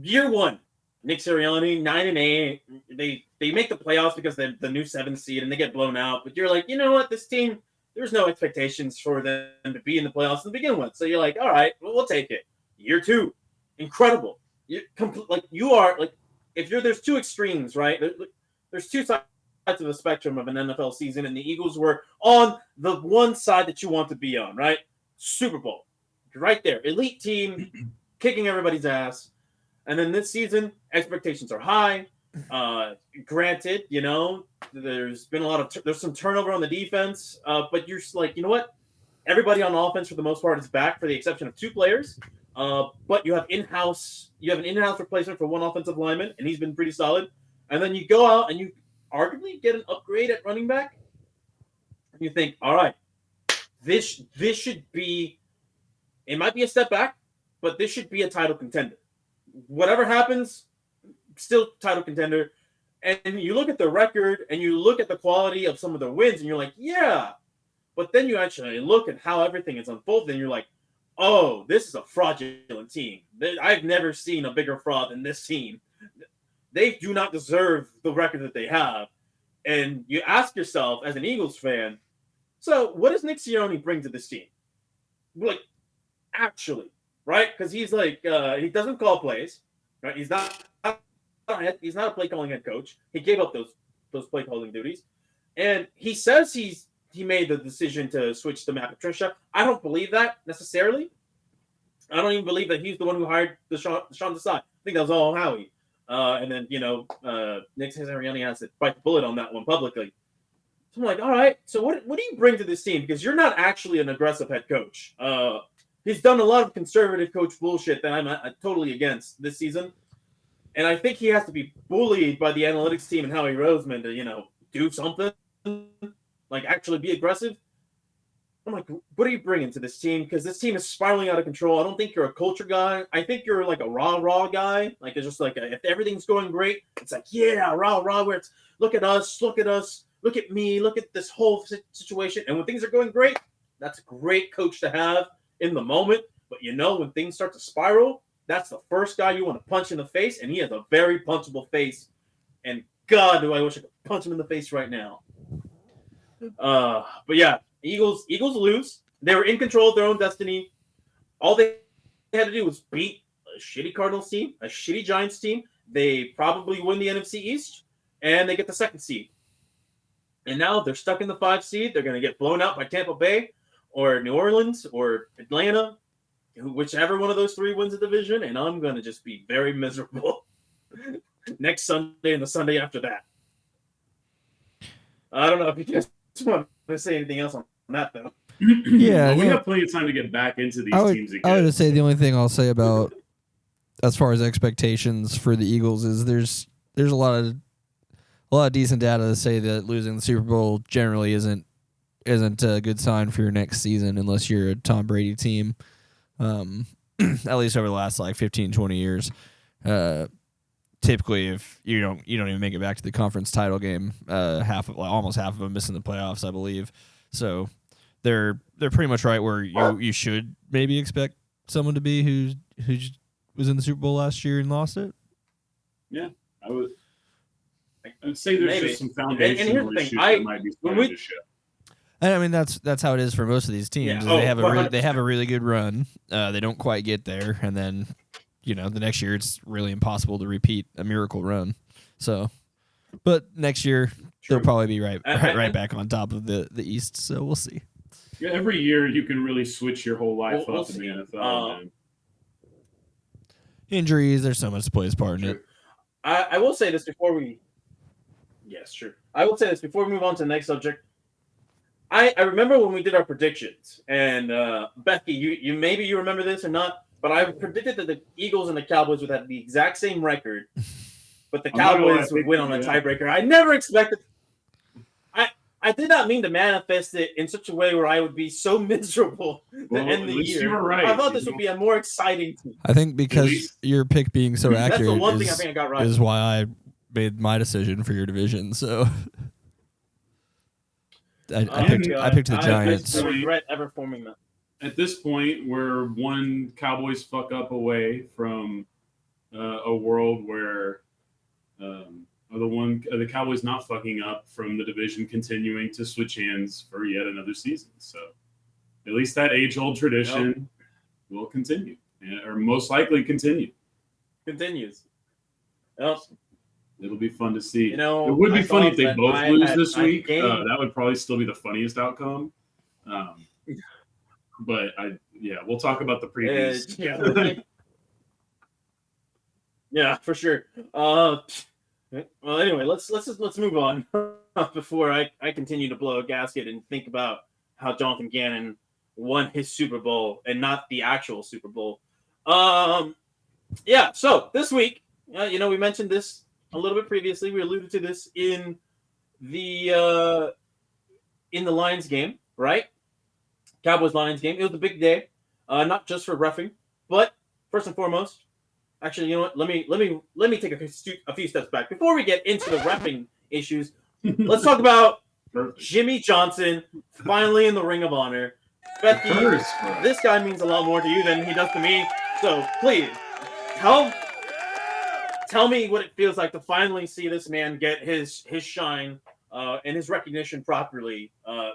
Speaker 2: year one, Nick Sirianni, 9-8. They make the playoffs because they're the new 7th seed and they get blown out. But you're like, you know what, this team, there's no expectations for them to be in the playoffs to begin with. So you're like, all right, well, we'll take it. Year two, incredible. There's two extremes, right? There's two sides of the spectrum of an NFL season, and the Eagles were on the one side that you want to be on, right? Super Bowl, right there, elite team, kicking everybody's ass. And then this season, expectations are high. Granted, there's been there's some turnover on the defense, but you're just like, you know what? Everybody on offense for the most part is back, for the exception of 2 players. But you have an in-house replacement for one offensive lineman, and he's been pretty solid. And then you go out and you arguably get an upgrade at running back. And you think, all right, this should be, it might be a step back, but this should be a title contender. Whatever happens, still title contender. And you look at the record and you look at the quality of some of the wins, and you're like, yeah. But then you actually look at how everything is unfolded, and you're like, oh, this is a fraudulent team. I've never seen a bigger fraud than this team. They do not deserve the record that they have. And you ask yourself, as an Eagles fan, so what does Nick Sirianni bring to this team? Like, actually, right? Because he's like, he doesn't call plays, right? He's not a play calling head coach. He gave up those play calling duties. And he says he made the decision to switch to Matt Patricia. I don't believe that necessarily. I don't even believe that he's the one who hired Sean Desai. I think that was all Howie. And then, Nick Sirianni has to bite the bullet on that one publicly. So I'm like, all right, so what do you bring to this team? Because you're not actually an aggressive head coach. He's done a lot of conservative coach bullshit that I'm totally against this season. And I think he has to be bullied by the analytics team and Howie Roseman to, do something. Like, actually be aggressive. I'm like, what are you bringing to this team? Because this team is spiraling out of control. I don't think you're a culture guy. I think you're like a rah guy. Like, it's just like, if everything's going great, it's like, yeah, rah, where it's, look at us, look at me, look at this whole situation. And when things are going great, that's a great coach to have in the moment. But when things start to spiral, that's the first guy you want to punch in the face. And he has a very punchable face. And God, do I wish I could punch him in the face right now. But yeah, Eagles lose. They were in control of their own destiny. All they had to do was beat a shitty Cardinals team, a shitty Giants team. They probably win the NFC East, and they get the 2nd seed. And now they're stuck in the 5 seed. They're going to get blown out by Tampa Bay or New Orleans or Atlanta, whichever one of those 3 wins the division, and I'm going to just be very miserable next Sunday and the Sunday after that. I don't know if you guys want to say anything else on that, though.
Speaker 1: Yeah,
Speaker 3: we have plenty of time to get back into these teams again.
Speaker 1: I would say the only thing I'll say about as far as expectations for the Eagles is there's a lot of decent data to say that losing the Super Bowl generally isn't a good sign for your next season unless you're a Tom Brady team. At least over the last 15-20 years. Typically, if you don't even make it back to the conference title game, almost half of them missing the playoffs, I believe. So they're pretty much right where you should maybe expect someone to be who was in the Super Bowl last year and lost it.
Speaker 3: Yeah, I'd say there's just some foundational
Speaker 2: and
Speaker 3: issues that might be starting to show.
Speaker 1: And I mean that's how it is for most of these teams.
Speaker 2: Yeah.
Speaker 1: They have a really good run. They don't quite get there, and then the next year it's really impossible to repeat a miracle run. So, but next year they'll probably be right back on top of the East. So we'll see.
Speaker 3: Yeah, every year you can really switch your whole life up in the NFL. Man.
Speaker 1: Injuries, there's so much to play as part in it.
Speaker 2: I will say this before we. Yes, sure. I will say this before we move on to the next subject. I remember when we did our predictions, and Becky, you maybe you remember this or not, but I predicted that the Eagles and the Cowboys would have the exact same record, but the Cowboys would win on a tiebreaker. I never expected. I did not mean to manifest it in such a way where I would be so miserable to end the year.
Speaker 3: You were right.
Speaker 2: I thought this would be a more exciting team.
Speaker 1: I think because your pick being so accurate
Speaker 2: that's the one thing I think I got right.
Speaker 1: Is why I made my decision for your division. So I picked the Giants.
Speaker 2: I regret ever forming that.
Speaker 3: At this point, we're one Cowboys fuck up away from a world where the Cowboys not fucking up from the division continuing to switch hands for yet another season. So at least that age-old tradition will continue, or most likely continue.
Speaker 2: Continues. Yep.
Speaker 3: It'll be fun to see.
Speaker 2: It
Speaker 3: would be funny if they both lose this week. That would probably still be the funniest outcome. But we'll talk about the previews.
Speaker 2: Yeah, for sure. Well, anyway, let's move on before I continue to blow a gasket and think about how Jonathan Gannon won his Super Bowl and not the actual Super Bowl. So this week, we mentioned this a little bit previously. We alluded to this in the Lions game, right? Cowboys Lions game. It was a big day, not just for reffing, but first and foremost. Actually, you know what? Let me take a few steps back before we get into the reffing issues. Let's talk about Jimmy Johnson finally in the Ring of Honor. Becky, this guy means a lot more to you than he does to me. So please tell me what it feels like to finally see this man get his shine and his recognition properly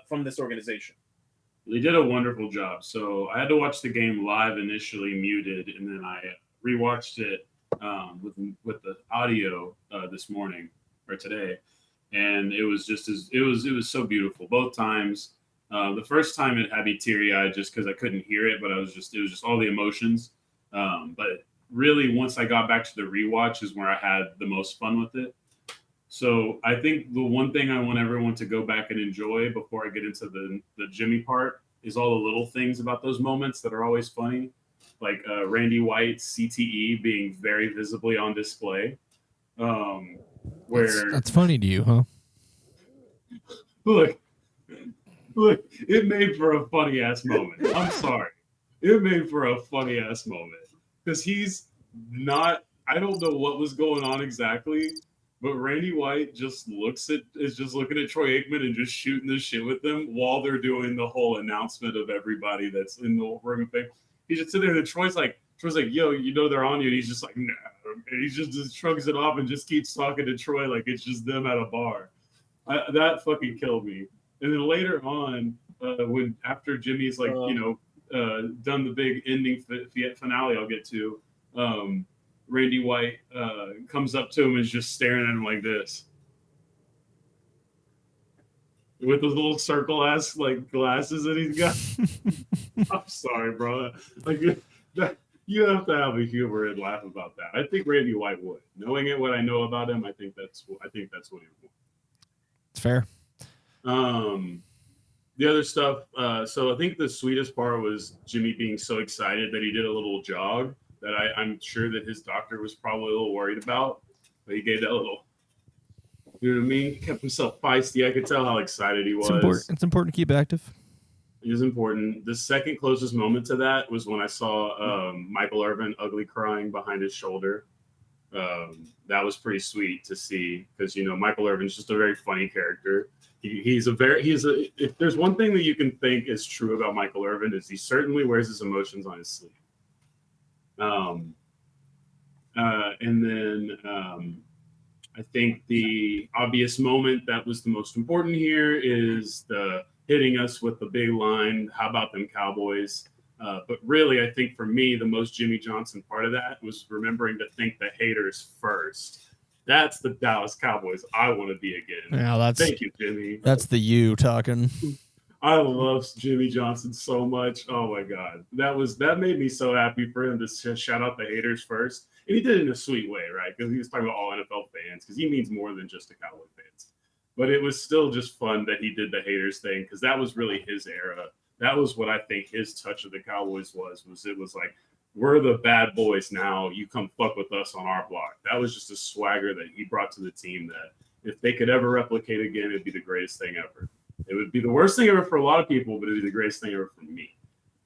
Speaker 2: from this organization.
Speaker 3: They did a wonderful job. So I had to watch the game live initially, muted, and then I rewatched it with the audio this morning or today, and it was it was so beautiful both times. The first time it had me teary-eyed just because I couldn't hear it, but it was just all the emotions. But really, once I got back to the rewatch is where I had the most fun with it. So I think the one thing I want everyone to go back and enjoy before I get into the Jimmy part is all the little things about those moments that are always funny. Like Randy White's CTE being very visibly on display. Where
Speaker 1: that's funny to you, huh?
Speaker 3: Look, it made for a funny ass moment. I'm sorry. It made for a funny ass moment. Because he's not, I don't know what was going on exactly, but Randy White is just looking at Troy Aikman and just shooting the shit with them while they're doing the whole announcement of everybody that's in the ring of fame. He's just sitting there and Troy's like, yo, they're on you. And he's just like, no. And he just shrugs it off and just keeps talking to Troy like it's just them at a bar. That fucking killed me. And then later on, after Jimmy's like, done the big ending finale I'll get to, Randy White comes up to him and is just staring at him like this. With those little circle ass like glasses that he's got. I'm sorry, bro. Like you have to have a humor and laugh about that. I think Randy White would. Knowing what I know about him, I think that's what he would.
Speaker 1: It's fair.
Speaker 3: The other stuff, so I think the sweetest part was Jimmy being so excited that he did a little jog that I'm sure that his doctor was probably a little worried about, but he gave that little, you know what I mean? He kept himself feisty. I could tell how excited he was.
Speaker 1: It's important to keep active.
Speaker 3: It is important. The second closest moment to that was when I saw Michael Irvin ugly crying behind his shoulder. That was pretty sweet to see because, Michael Irvin's just a very funny character. If there's one thing that you can think is true about Michael Irvin, is he certainly wears his emotions on his sleeve. And then I think the obvious moment that was the most important here is the hitting us with the big line, how about them Cowboys? But really, I think for me, the most Jimmy Johnson part of that was remembering to think the haters first. That's the Dallas Cowboys I want to be again.
Speaker 1: Yeah,
Speaker 3: Thank you, Jimmy.
Speaker 1: That's the you talking.
Speaker 3: I love Jimmy Johnson so much. Oh my God. That made me so happy for him to shout out the haters first. And he did it in a sweet way, right? Because he was talking about all NFL fans, because he means more than just the Cowboy fans. But it was still just fun that he did the haters thing, because that was really his era. That was what I think his touch of the Cowboys was it was like, we're the bad boys now. You come fuck with us on our block. That was just a swagger that he brought to the team that if they could ever replicate again, it'd be the greatest thing ever. It would be the worst thing ever for a lot of people, but it'd be the greatest thing ever for me.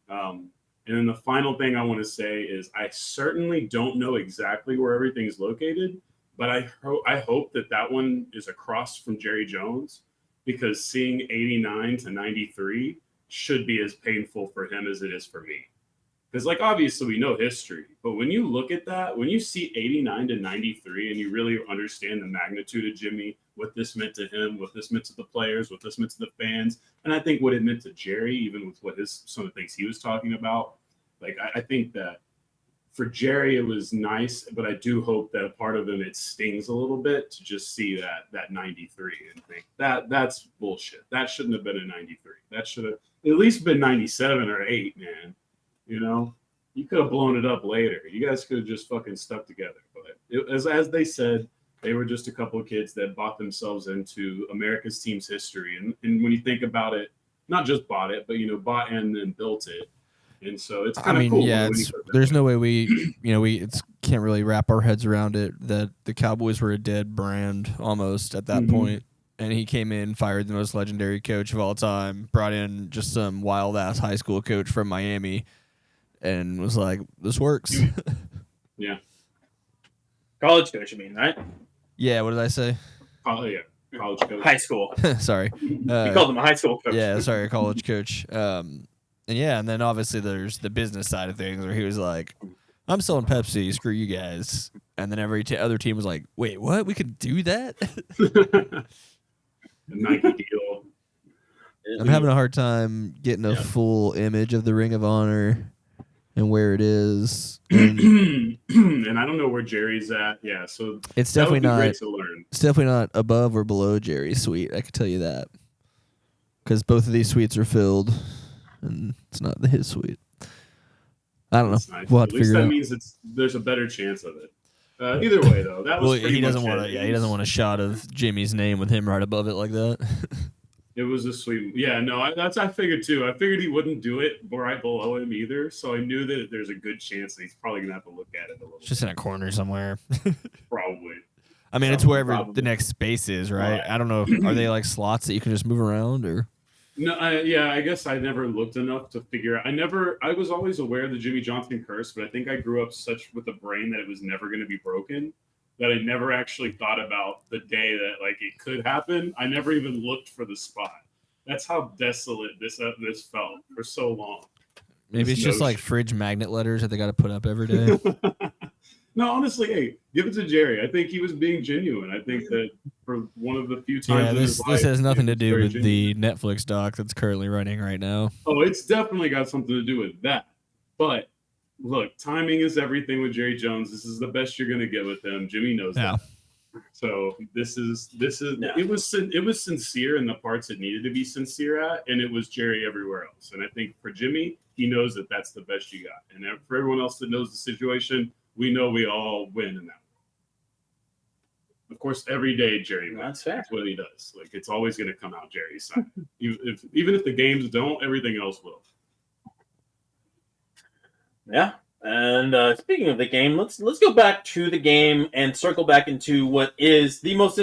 Speaker 3: And then the final thing I want to say is I certainly don't know exactly where everything's located, but I hope that one is across from Jerry Jones, because seeing 89 to 93 should be as painful for him as it is for me. Because, like, obviously we know history, but when you look at that, when you see 89 to 93 and you really understand the magnitude of Jimmy, what this meant to him, what this meant to the players, what this meant to the fans, and I think what it meant to Jerry, even with what some of the things he was talking about, like, I think that for Jerry it was nice, but I do hope that a part of him, it stings a little bit to just see that 93 and think that's bullshit. That shouldn't have been a 93. That should have at least been 97 or 8, man. You know, you could have blown it up later. You guys could have just fucking stuck together. But as they said, they were just a couple of kids that bought themselves into America's team's history. And when you think about it, not just bought it, but, bought and then built it. And so it's kind of cool.
Speaker 1: Yeah, there's no way we can't really wrap our heads around it that the Cowboys were a dead brand almost at that point. And he came in, fired the most legendary coach of all time, brought in just some wild-ass high school coach from Miami, and was like, this works.
Speaker 3: Yeah.
Speaker 2: College coach, you mean, right?
Speaker 1: Yeah, what did I say?
Speaker 3: Oh, yeah. College coach.
Speaker 2: High school.
Speaker 1: Sorry.
Speaker 2: You called him a high school coach.
Speaker 1: Yeah, sorry, a college coach. And then obviously there's the business side of things where he was like, I'm selling Pepsi, screw you guys. And then every other team was like, wait, what? We could do that?
Speaker 3: The Nike deal.
Speaker 1: I'm having a hard time getting a full image of the Ring of Honor and where it is.
Speaker 3: And I don't know where Jerry's at. Yeah, so
Speaker 1: it's definitely not
Speaker 3: great to learn.
Speaker 1: It's definitely not above or below Jerry's suite, I can tell you that. Because both of these suites are filled and it's not his suite. I don't know.
Speaker 3: Nice.
Speaker 1: We'll have
Speaker 3: At
Speaker 1: to
Speaker 3: least
Speaker 1: figure it
Speaker 3: that
Speaker 1: out.
Speaker 3: means there's a better chance of it. Either way, though, that was
Speaker 1: he doesn't want to. Yeah, he doesn't want a shot of Jimmy's name with him right above it like that.
Speaker 3: It was a sweet. Yeah, no, I figured too. I figured he wouldn't do it right below him either. So I knew that there's a good chance that he's probably gonna have to look at it a little.
Speaker 1: It's just in a corner somewhere.
Speaker 3: Probably.
Speaker 1: I mean, it's wherever the next space is, right? I don't know. Are they like slots that you can just move around, or?
Speaker 3: No, I guess I never looked enough to figure out. I was always aware of the Jimmy Johnson curse, but I think I grew up such with a brain that it was never going to be broken that I never actually thought about the day that like it could happen. I never even looked for the spot. That's how desolate this felt for so long.
Speaker 1: Maybe it's just like fridge magnet letters that they got to put up every day.
Speaker 3: No, honestly, hey, give it to Jerry. I think he was being genuine. I think that for one of the few times in his life,
Speaker 1: this has nothing to do with
Speaker 3: genuine.
Speaker 1: the Netflix doc that's currently running right now.
Speaker 3: Oh, it's definitely got something to do with that. But look, timing is everything with Jerry Jones. This is the best you're going to get with him. Jimmy knows that. So this is it was sincere in the parts it needed to be sincere at, and it was Jerry everywhere else. And I think for Jimmy, he knows that that's the best you got. And for everyone else that knows the situation, we know we all win in that. Of course, every day Jerry wins.
Speaker 2: That's fair.
Speaker 3: That's what he does. Like it's always going to come out Jerry's side. Even if the games don't, everything else will.
Speaker 2: Yeah. And speaking of the game, let's go back to the game and circle back into what is the most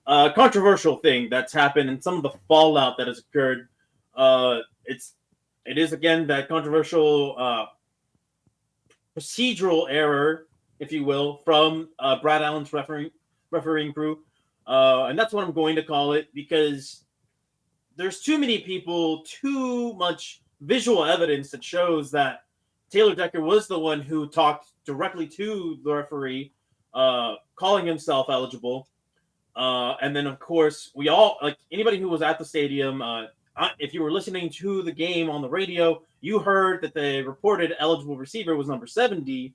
Speaker 2: controversial thing that's happened and some of the fallout that has occurred. It is again that controversial procedural error, if you will, from Brad Allen's refereeing crew. And that's what I'm going to call it, because there's too many people, too much visual evidence that shows that Taylor Decker was the one who talked directly to the referee, calling himself eligible. And then, of course, we all, like anybody who was at the stadium, if you were listening to the game on the radio, you heard that the reported eligible receiver was number 70.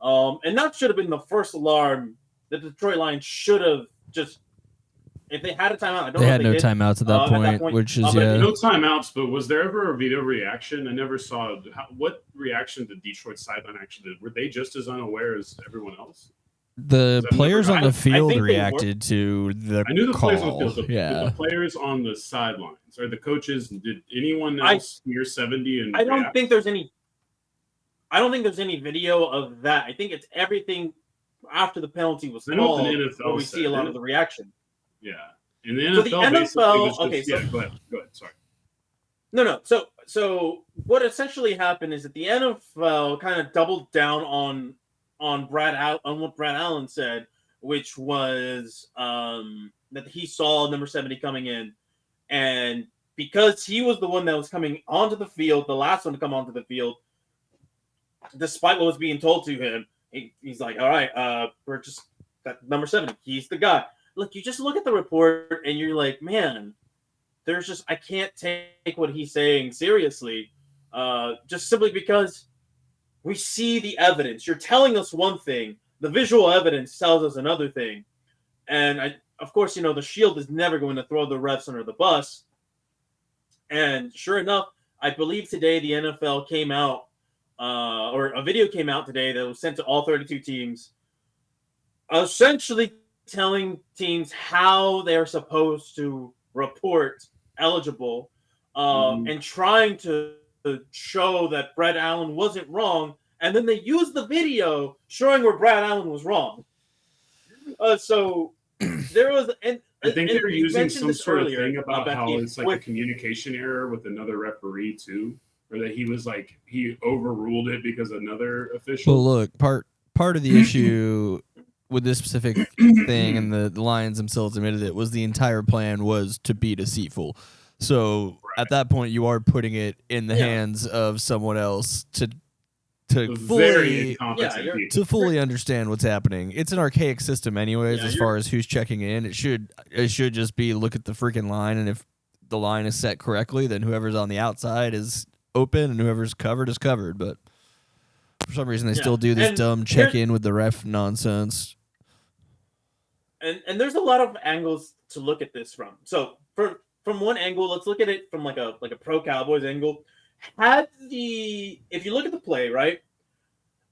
Speaker 2: And that should have been the first alarm that the Detroit Lions should have just, if they had a timeout, I don't
Speaker 1: They
Speaker 2: know
Speaker 1: had
Speaker 2: if
Speaker 1: no
Speaker 2: did,
Speaker 1: timeouts at that point, which is,
Speaker 2: but
Speaker 3: No timeouts, but was there ever a video reaction? I never saw what reaction did Detroit sideline actually did. Were they just as unaware as everyone else?
Speaker 1: the players on the field
Speaker 2: think they
Speaker 1: reacted to the
Speaker 3: I knew the
Speaker 1: call.
Speaker 3: players on the field, but
Speaker 1: Yeah.
Speaker 3: the players on the sidelines or the coaches, did anyone else near 70? And
Speaker 2: I don't think there's any. I don't think there's any video of that. I think it's everything after the penalty was
Speaker 3: I know what
Speaker 2: called
Speaker 3: the NFL
Speaker 2: where we see a lot
Speaker 3: said.
Speaker 2: of the reaction.
Speaker 3: Yeah, and the
Speaker 2: So the
Speaker 3: NFL basically
Speaker 2: NFL
Speaker 3: was just,
Speaker 2: okay, so,
Speaker 3: yeah, go ahead. Sorry.
Speaker 2: No. So what essentially happened is that the NFL kind of doubled down on what Brad Allen said, which was that he saw number 70 coming in, and because he was the one that was coming onto the field, the last one to come onto the field, despite what was being told to him, he's like, all right, we're just that number 70. He's the guy. Look, you just look at the report and you're like, man, there's just, I can't take what he's saying seriously, just simply because we see the evidence. You're telling us one thing, the visual evidence tells us another thing. And of course, the shield is never going to throw the refs under the bus. And sure enough, I believe today the NFL came out, or a video came out today that was sent to all 32 teams, essentially telling teams how they're supposed to report eligible, and trying to show that Brad Allen wasn't wrong. And then they used the video showing where Brad Allen was wrong. So there was, and
Speaker 3: I think they were using some sort of thing about
Speaker 2: Becky,
Speaker 3: how it's like a communication error with another referee too, or that he was like he overruled it because another official.
Speaker 1: Well, look, part of the issue with this specific thing, and the Lions themselves admitted it, was the entire plan was to be deceitful. So at that point, you are putting it in the hands of someone else to fully understand what's happening. It's an archaic system anyways, as far as who's checking in. It should just be look at the freaking line, and if the line is set correctly, then whoever's on the outside is open and whoever's covered is covered. But for some reason they still do this dumb check in with the ref nonsense.
Speaker 2: And there's a lot of angles to look at this from. So from one angle, let's look at it from like a pro Cowboys angle. If you look at the play, right?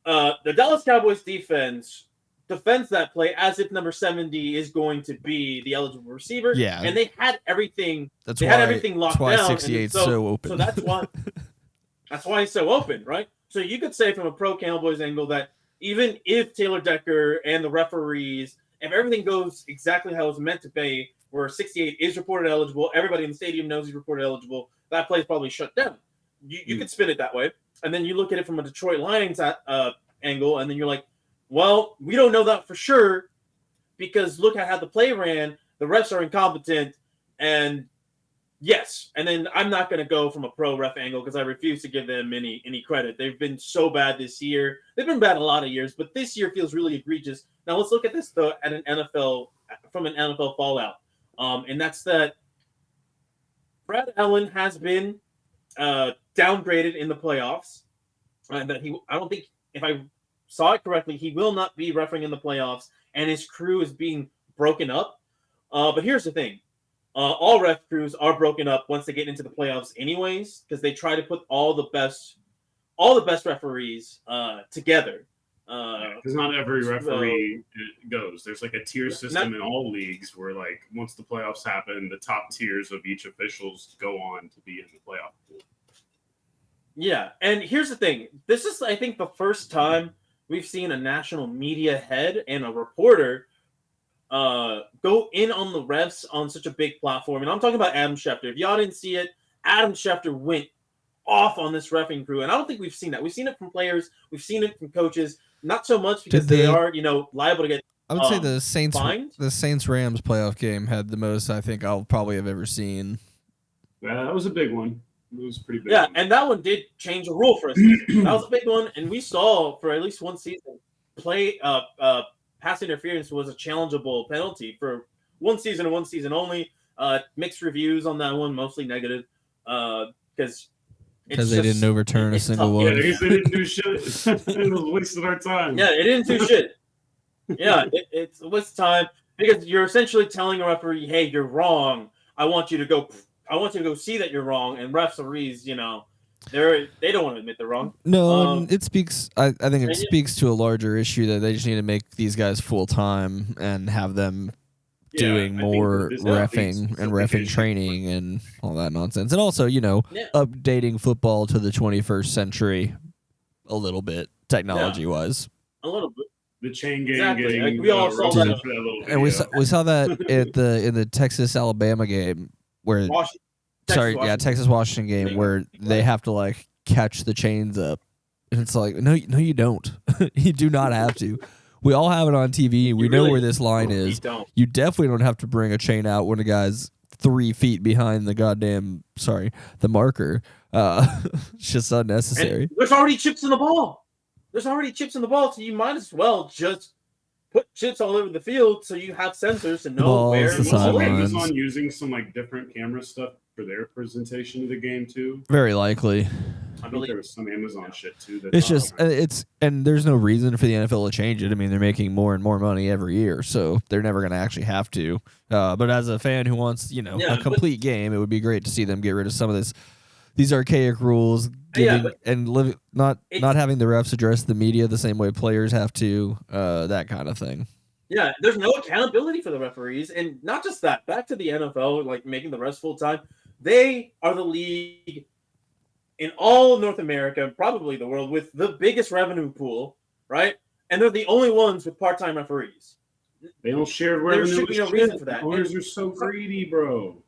Speaker 2: The Dallas Cowboys defense defends that play as if number 70 is going to be the eligible receiver.
Speaker 1: Yeah.
Speaker 2: And they had everything.
Speaker 1: They had everything
Speaker 2: locked down.
Speaker 1: That's why 68 is so open.
Speaker 2: So that's why he's so open, right? So you could say from a pro Cowboys angle that even if Taylor Decker and the referees, if everything goes exactly how it's meant to be, where 68 is reported eligible, everybody in the stadium knows he's reported eligible, that play is probably shut down. You could spin it that way. And then you look at it from a Detroit Lions angle, and then you're like, well, we don't know that for sure because look at how the play ran. The refs are incompetent. And yes, and then I'm not going to go from a pro ref angle because I refuse to give them any credit. They've been so bad this year. They've been bad a lot of years, but this year feels really egregious. Now let's look at this though from an NFL fallout. And that's that Brad Allen has been downgraded in the playoffs. That I don't think, if I saw it correctly, he will not be refereeing in the playoffs, and his crew is being broken up. But here's the thing. All ref crews are broken up once they get into the playoffs anyways, because they try to put all the best referees together.
Speaker 3: Because not every referee goes. There's like a tier system in all leagues where, like, once the playoffs happen, the top tiers of each officials go on to be in the playoff pool.
Speaker 2: Yeah, and here's the thing. This is, I think, the first time we've seen a national media head and a reporter go in on the refs on such a big platform. And I'm talking about Adam Schefter. If y'all didn't see it, Adam Schefter went off on this reffing crew. And I don't think we've seen that. We've seen it from players. We've seen it from coaches. Not so much because they are, liable to get.
Speaker 1: I would say the Saints
Speaker 2: fined.
Speaker 1: the Saints Rams playoff game had the most I think I'll probably have ever seen.
Speaker 3: Yeah, that was a big one. It was a pretty big.
Speaker 2: Yeah,
Speaker 3: one.
Speaker 2: and that one did change a rule for a season. That was a big one, and we saw for at least one season pass interference was a challengeable penalty for one season and one season only. Mixed reviews on that one, mostly negative, because
Speaker 1: they didn't overturn a single one.
Speaker 3: Yeah, they didn't do shit. It was wasting our time.
Speaker 2: Yeah, it didn't do shit. Yeah, it's a waste of time because you're essentially telling a referee, "Hey, you're wrong. I want you to go see that you're wrong." And referees, they don't want to admit they're wrong.
Speaker 1: No, it speaks. I think it speaks to a larger issue that they just need to make these guys full time and have them doing more reffing training and all that nonsense, and also updating football to the 21st century a little bit technology wise.
Speaker 2: A little bit.
Speaker 3: The chain gang
Speaker 2: Exactly.
Speaker 3: getting
Speaker 2: We all saw that.
Speaker 1: And we saw that in the Texas Alabama game where Texas Washington game where they have to catch the chains up, and it's like no you don't. You do not have to. We all have it on TV. We know where this line is. You definitely don't have to bring a chain out when a guy's 3 feet behind the marker. It's just unnecessary.
Speaker 2: And there's already chips in the ball. So you might as well just put chips all over the field so you have sensors to know where
Speaker 1: the sidelines.
Speaker 3: Amazon using some different camera stuff for their presentation of the game too.
Speaker 1: Very likely.
Speaker 3: I think there was some Amazon shit too.
Speaker 1: And there's no reason for the NFL to change it. I mean, they're making more and more money every year, so they're never going to actually have to. But as a fan who wants, a complete game, it would be great to see them get rid of some of these archaic rules, not having the refs address the media the same way players have to, that kind of thing.
Speaker 2: Yeah, there's no accountability for the referees, and not just that. Back to the NFL, making the refs full time. They are the league in all North America, probably the world, with the biggest revenue pool, right? And they're the only ones with part-time referees.
Speaker 3: They don't share revenue.
Speaker 2: There should be no reason for that.
Speaker 3: Owners are so greedy, bro.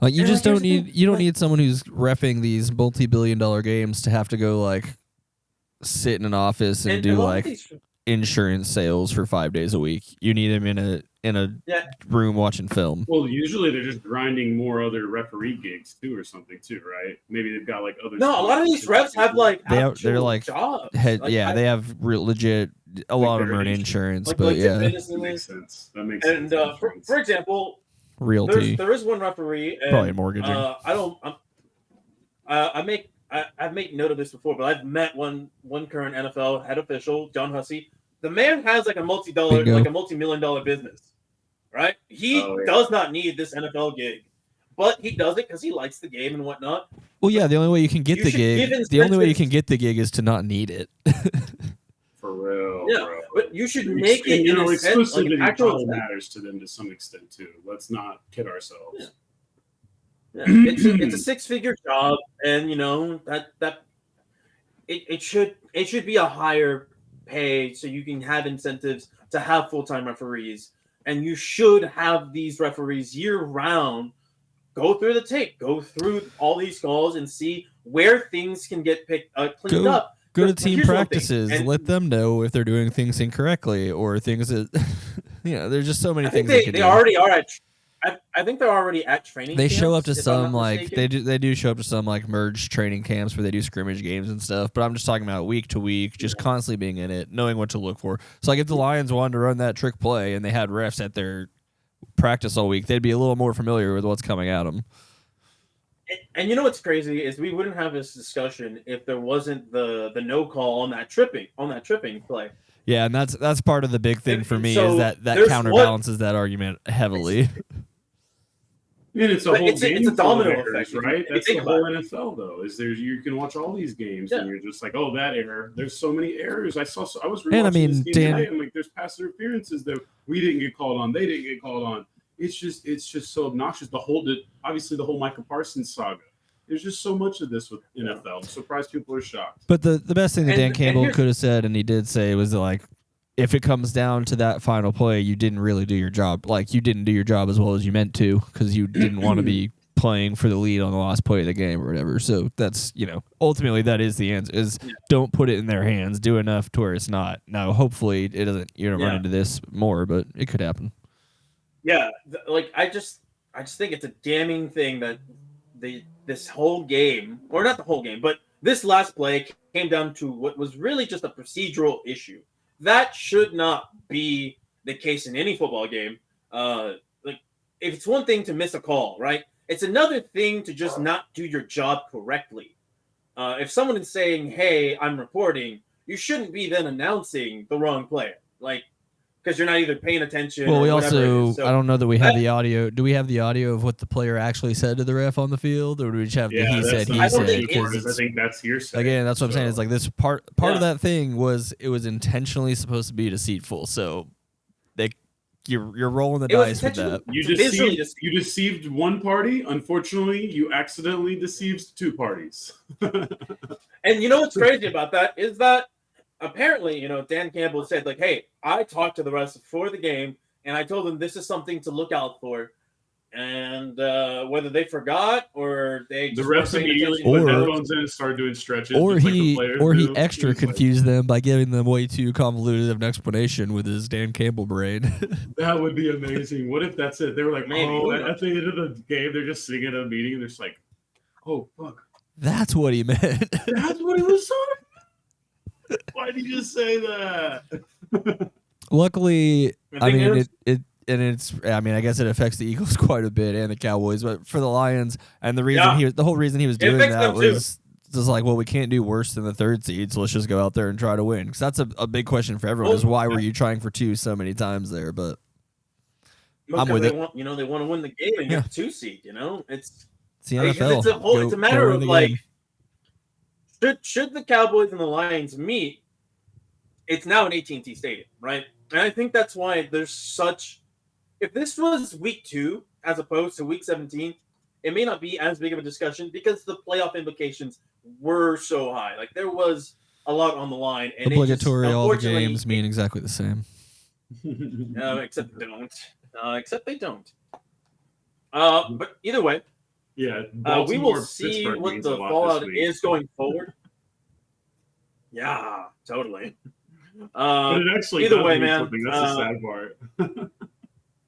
Speaker 1: You just don't need someone who's reffing these multi-billion-dollar games to have to go sit in an office and do insurance sales for 5 days a week. You need them in a room watching film.
Speaker 3: Well, usually they're just grinding more other referee gigs too, or something too, right? Maybe they've got other.
Speaker 2: No, a lot of these refs have they're
Speaker 1: jobs. They have legit. A lot of them are in insurance, but
Speaker 3: that makes sense. That makes sense.
Speaker 2: And for example,
Speaker 1: realty.
Speaker 2: There is one referee. And,
Speaker 1: probably mortgaging.
Speaker 2: I've made note of this before, but I've met one current NFL head official, John Hussey. The man has a multi-million-dollar business, right? He does not need this NFL gig, but he does it because he likes the game and whatnot.
Speaker 1: Well, yeah, the only way you can get the gig is to not need it.
Speaker 3: For real,
Speaker 2: yeah,
Speaker 3: bro.
Speaker 2: But you should make it.
Speaker 3: Exclusivity probably matters to them to some extent too. Let's not kid ourselves.
Speaker 2: Yeah. It's a 6-figure job, and it should be a higher pay so you can have incentives to have full-time referees, and you should have these referees year-round go through the tape, go through all these calls, and see where things can get cleaned up.
Speaker 1: Go to team practices. Let them know if they're doing things incorrectly or things that there's just so many things they can do.
Speaker 2: Already are at. I think they're already at training.
Speaker 1: They
Speaker 2: camps,
Speaker 1: show up to some they do show up to some merged training camps where they do scrimmage games and stuff. But I'm just talking about week to week, just constantly being in it, knowing what to look for. So if the Lions wanted to run that trick play and they had refs at their practice all week, they'd be a little more familiar with what's coming at them.
Speaker 2: And what's crazy is we wouldn't have this discussion if there wasn't the no call on that tripping play.
Speaker 1: Yeah, and that's part of the big thing for me is that counterbalances that argument heavily.
Speaker 3: And it's a domino
Speaker 2: effect,
Speaker 3: right? That's the whole NFL, though. You can watch all these games and you're just oh, that error. There's so many errors. I was rewatching this game today. I'm there's pass interferences that we didn't get called on. They didn't get called on. It's just so obnoxious. Obviously the whole Micah Parsons saga. There's just so much of this with NFL. I'm surprised people are shocked.
Speaker 1: But the best thing that Dan Campbell could have said, and he did say, was if it comes down to that final play, you didn't really do your job. You didn't do your job as well as you meant to because you didn't want to be playing for the lead on the last play of the game or whatever. So that's, ultimately that is the answer, is don't put it in their hands. Do enough to where it's not. Now, hopefully it doesn't, run into this more, but it could happen.
Speaker 2: Yeah. I just think it's a damning thing that this whole game, or not the whole game, but this last play came down to what was really just a procedural issue. That should not be the case in any football game. If it's one thing to miss a call, right? It's another thing to just not do your job correctly. If someone is saying, "Hey, I'm reporting," you shouldn't be then announcing the wrong player, because you're not either paying attention.
Speaker 1: Well, we
Speaker 2: or
Speaker 1: also,
Speaker 2: so,
Speaker 1: I don't know that we have the audio. Do we have the audio of what the player actually said to the ref on the field, or do we just have the he said, he said?
Speaker 3: Because I think that's hearsay.
Speaker 1: Again, that's what I'm saying. It's like this part of that thing was intentionally supposed to be deceitful. So you're rolling the dice with that.
Speaker 3: You deceived one party. Unfortunately, you accidentally deceived two parties.
Speaker 2: And you know what's crazy about that is that apparently, Dan Campbell said, "Hey, I talked to the refs before the game, and I told them this is something to look out for." And whether they forgot or they
Speaker 3: the refs immediately put headphones in and started doing stretches,
Speaker 1: or he extra confused them by giving them way too convoluted of an explanation with his Dan Campbell brain.
Speaker 3: That would be amazing. What if that's it? They were like,
Speaker 2: Maybe,
Speaker 3: at the end of the game, they're just sitting at a meeting and they're just like, "Oh fuck,
Speaker 1: that's what he meant."
Speaker 3: That's what he was saying. Why did you say that?
Speaker 1: Luckily, I guess it affects the Eagles quite a bit and the Cowboys, but for the Lions, and the whole reason he was doing that was just like, well, we can't do worse than the third seed, so let's just go out there and try to win. Because that's a big question for everyone: is why were you trying for 2 so many times there? But I'm with it.
Speaker 2: They want to win the game and get the 2 seed. It's
Speaker 1: the NFL.
Speaker 2: It's a matter of should the Cowboys and the Lions meet? It's now an AT&T Stadium, right? And I think that's why there's such. If this was week 2 as opposed to week 17, it may not be as big of a discussion because the playoff implications were so high. There was a lot on the line. And
Speaker 1: obligatory, all the games mean exactly the same.
Speaker 2: Except they don't. Except they don't. But either way, we will see what the fallout is going forward. Yeah, totally.
Speaker 3: But it actually
Speaker 2: either way, man.
Speaker 3: That's the sad part.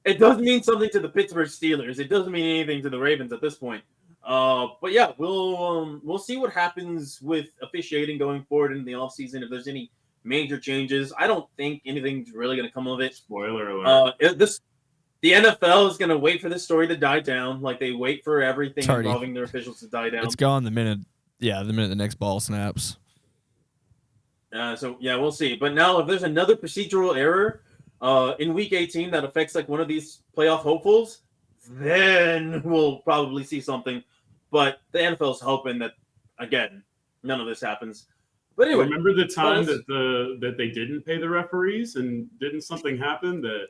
Speaker 2: It doesn't mean something to the Pittsburgh Steelers. It doesn't mean anything to the Ravens at this point. But yeah, we'll see what happens with officiating going forward in the offseason. If there's any major changes, I don't think anything's really going to come of it.
Speaker 3: Spoiler alert.
Speaker 2: The NFL is going to wait for this story to die down, like they wait for everything involving their officials to die down.
Speaker 1: It's gone the minute the next ball snaps.
Speaker 2: So we'll see. But now, if there's another procedural error in Week 18 that affects one of these playoff hopefuls, then we'll probably see something. But the NFL's hoping that again none of this happens. But anyway,
Speaker 3: remember the time that they didn't pay the referees and didn't something happen that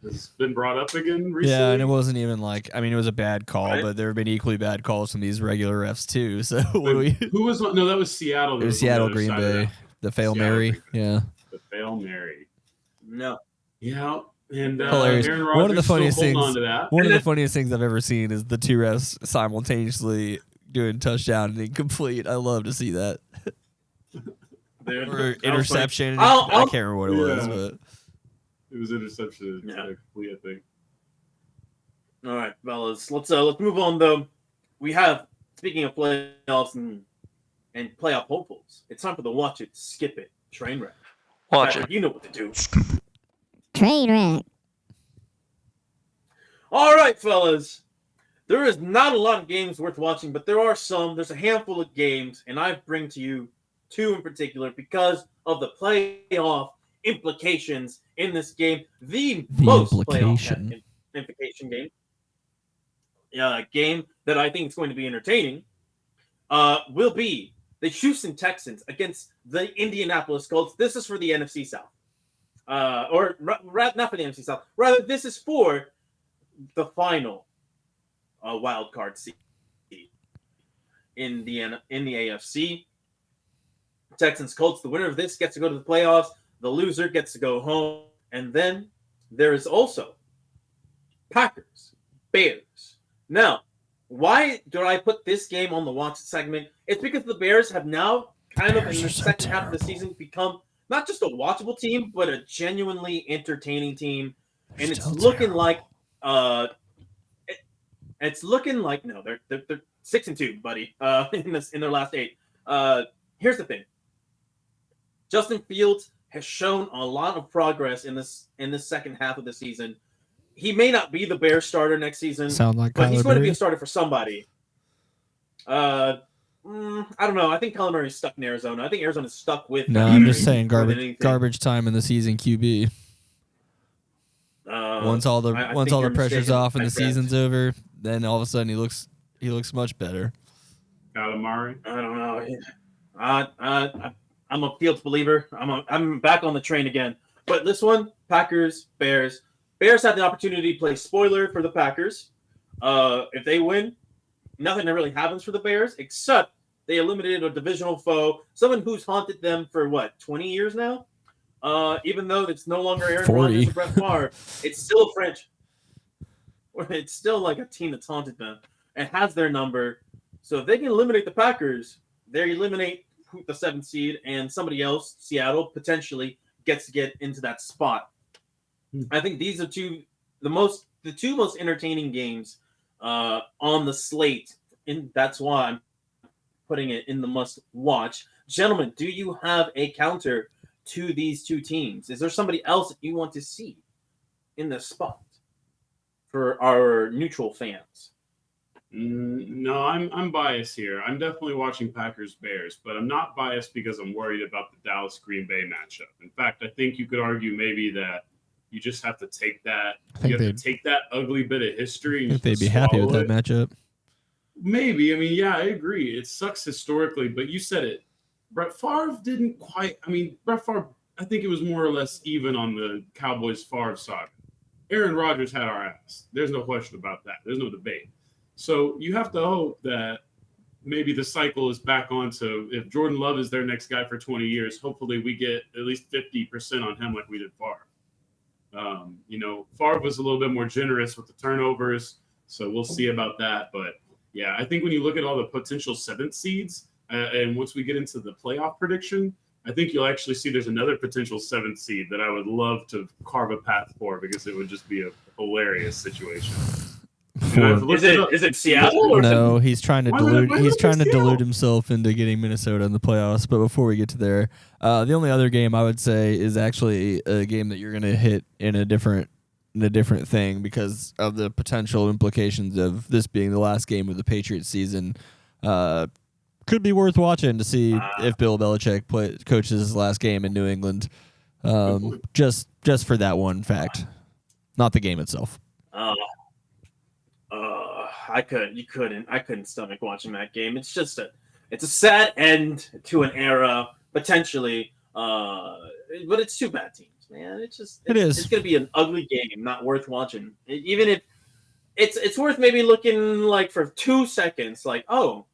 Speaker 3: has been brought up again recently?
Speaker 1: Yeah, and it wasn't even it was a bad call, but there have been equally bad calls from these regular refs too. So
Speaker 3: who was no? That was Seattle.
Speaker 1: It was Seattle, Green Bay, the Fail Mary. Yeah,
Speaker 3: the Fail Mary.
Speaker 2: No.
Speaker 3: Yeah. And
Speaker 1: hilarious.
Speaker 3: Aaron Rodgers
Speaker 1: one of the funniest things.
Speaker 3: One
Speaker 1: of the funniest things I've ever seen is the 2 refs simultaneously doing touchdown and incomplete. I love to see that. Or interception. I can't remember what it was, but
Speaker 3: it was interception. Complete, I think.
Speaker 2: All right, fellas. Let's move on though. We have, speaking of playoffs and playoff hopefuls, it's time for the watch it, skip it train wreck.
Speaker 4: Watch it.
Speaker 2: You know what to do.
Speaker 5: Train wreck.
Speaker 2: All right, fellas. There is not a lot of games worth watching, but there are some. There's a handful of games, and I bring to you 2 in particular because of the playoff implications in this game. The most playoff implication game. A game that I think is going to be entertaining will be the Houston Texans against the Indianapolis Colts. This is for the NFC South. Not for the NFC South. Rather, this is for the final wild card seed in the AFC. Texans Colts. The winner of this gets to go to the playoffs. The loser gets to go home. And then there is also Packers, Bears, Now, why do I put this game on the watch segment? It's because the Bears have now kind of in the second half of the season become not just a watchable team, but a genuinely entertaining team. And it's looking like it's looking like no, they're 6-2, buddy. In their last 8. Here's the thing. Justin Fields has shown a lot of progress in this second half of the season. He may not be the Bears starter next season, but he's going to be a starter for somebody. I don't know. I think Kyler Murray's stuck in Arizona. I think Arizona's stuck with.
Speaker 1: No, I'm just saying garbage time in the season QB. Once all the pressure's off and the season's over, then all of a sudden he looks much better.
Speaker 3: Kyler Murray.
Speaker 2: I don't know. I'm a Fields believer. I'm back on the train again. But this one, Packers, Bears. Bears had the opportunity to play spoiler for the Packers. If they win, nothing really happens for the Bears except they eliminated a divisional foe, someone who's haunted them for 20 years now. Even though it's no longer Aaron Rodgers or Brett Favre, it's still a French. It's still like a team that's haunted them and has their number. So if they can eliminate the Packers, they eliminate the 7th seed, and somebody else, Seattle, potentially gets to get into that spot. I think these are the two most entertaining games on the slate, and that's why I'm putting it in the must watch. Gentlemen, do you have a counter to these two teams? Is there somebody else that you want to see in this spot for our neutral fans?
Speaker 3: No, I'm biased here. I'm definitely watching Packers Bears, but I'm not biased because I'm worried about the Dallas Green Bay matchup. In fact, I think you could argue maybe that you just have to take that. You have to take that ugly bit of history.
Speaker 1: I think they'd be happy with that matchup.
Speaker 3: Maybe. I mean, yeah, I agree. It sucks historically, but you said it. Brett Favre didn't quite. I mean, Brett Favre, I think it was more or less even on the Cowboys Favre saga. Aaron Rodgers had our ass. There's no question about that. There's no debate. So you have to hope that maybe the cycle is back on to if Jordan Love is their next guy for 20 years, hopefully we get at least 50% on him like we did Favre. Favre was a little bit more generous with the turnovers, so we'll see about that. But, yeah, I think when you look at all the potential 7th seeds, and once we get into the playoff prediction, I think you'll actually see there's another potential 7th seed that I would love to carve a path for because it would just be a hilarious situation.
Speaker 2: Is it Seattle? Or
Speaker 1: no, he's trying to delude himself into getting Minnesota in the playoffs. But before we get to there, the only other game I would say is actually a game that you're going to hit in a different thing because of the potential implications of this being the last game of the Patriots season. Could be worth watching to see if Bill Belichick coaches his last game in New England. Just for that one fact, not the game itself.
Speaker 2: I couldn't stomach watching that game. It's a sad end to an era potentially. But it's two bad teams, man. It's going to be an ugly game, not worth watching. Even if it's worth maybe looking like for 2 seconds, like, oh,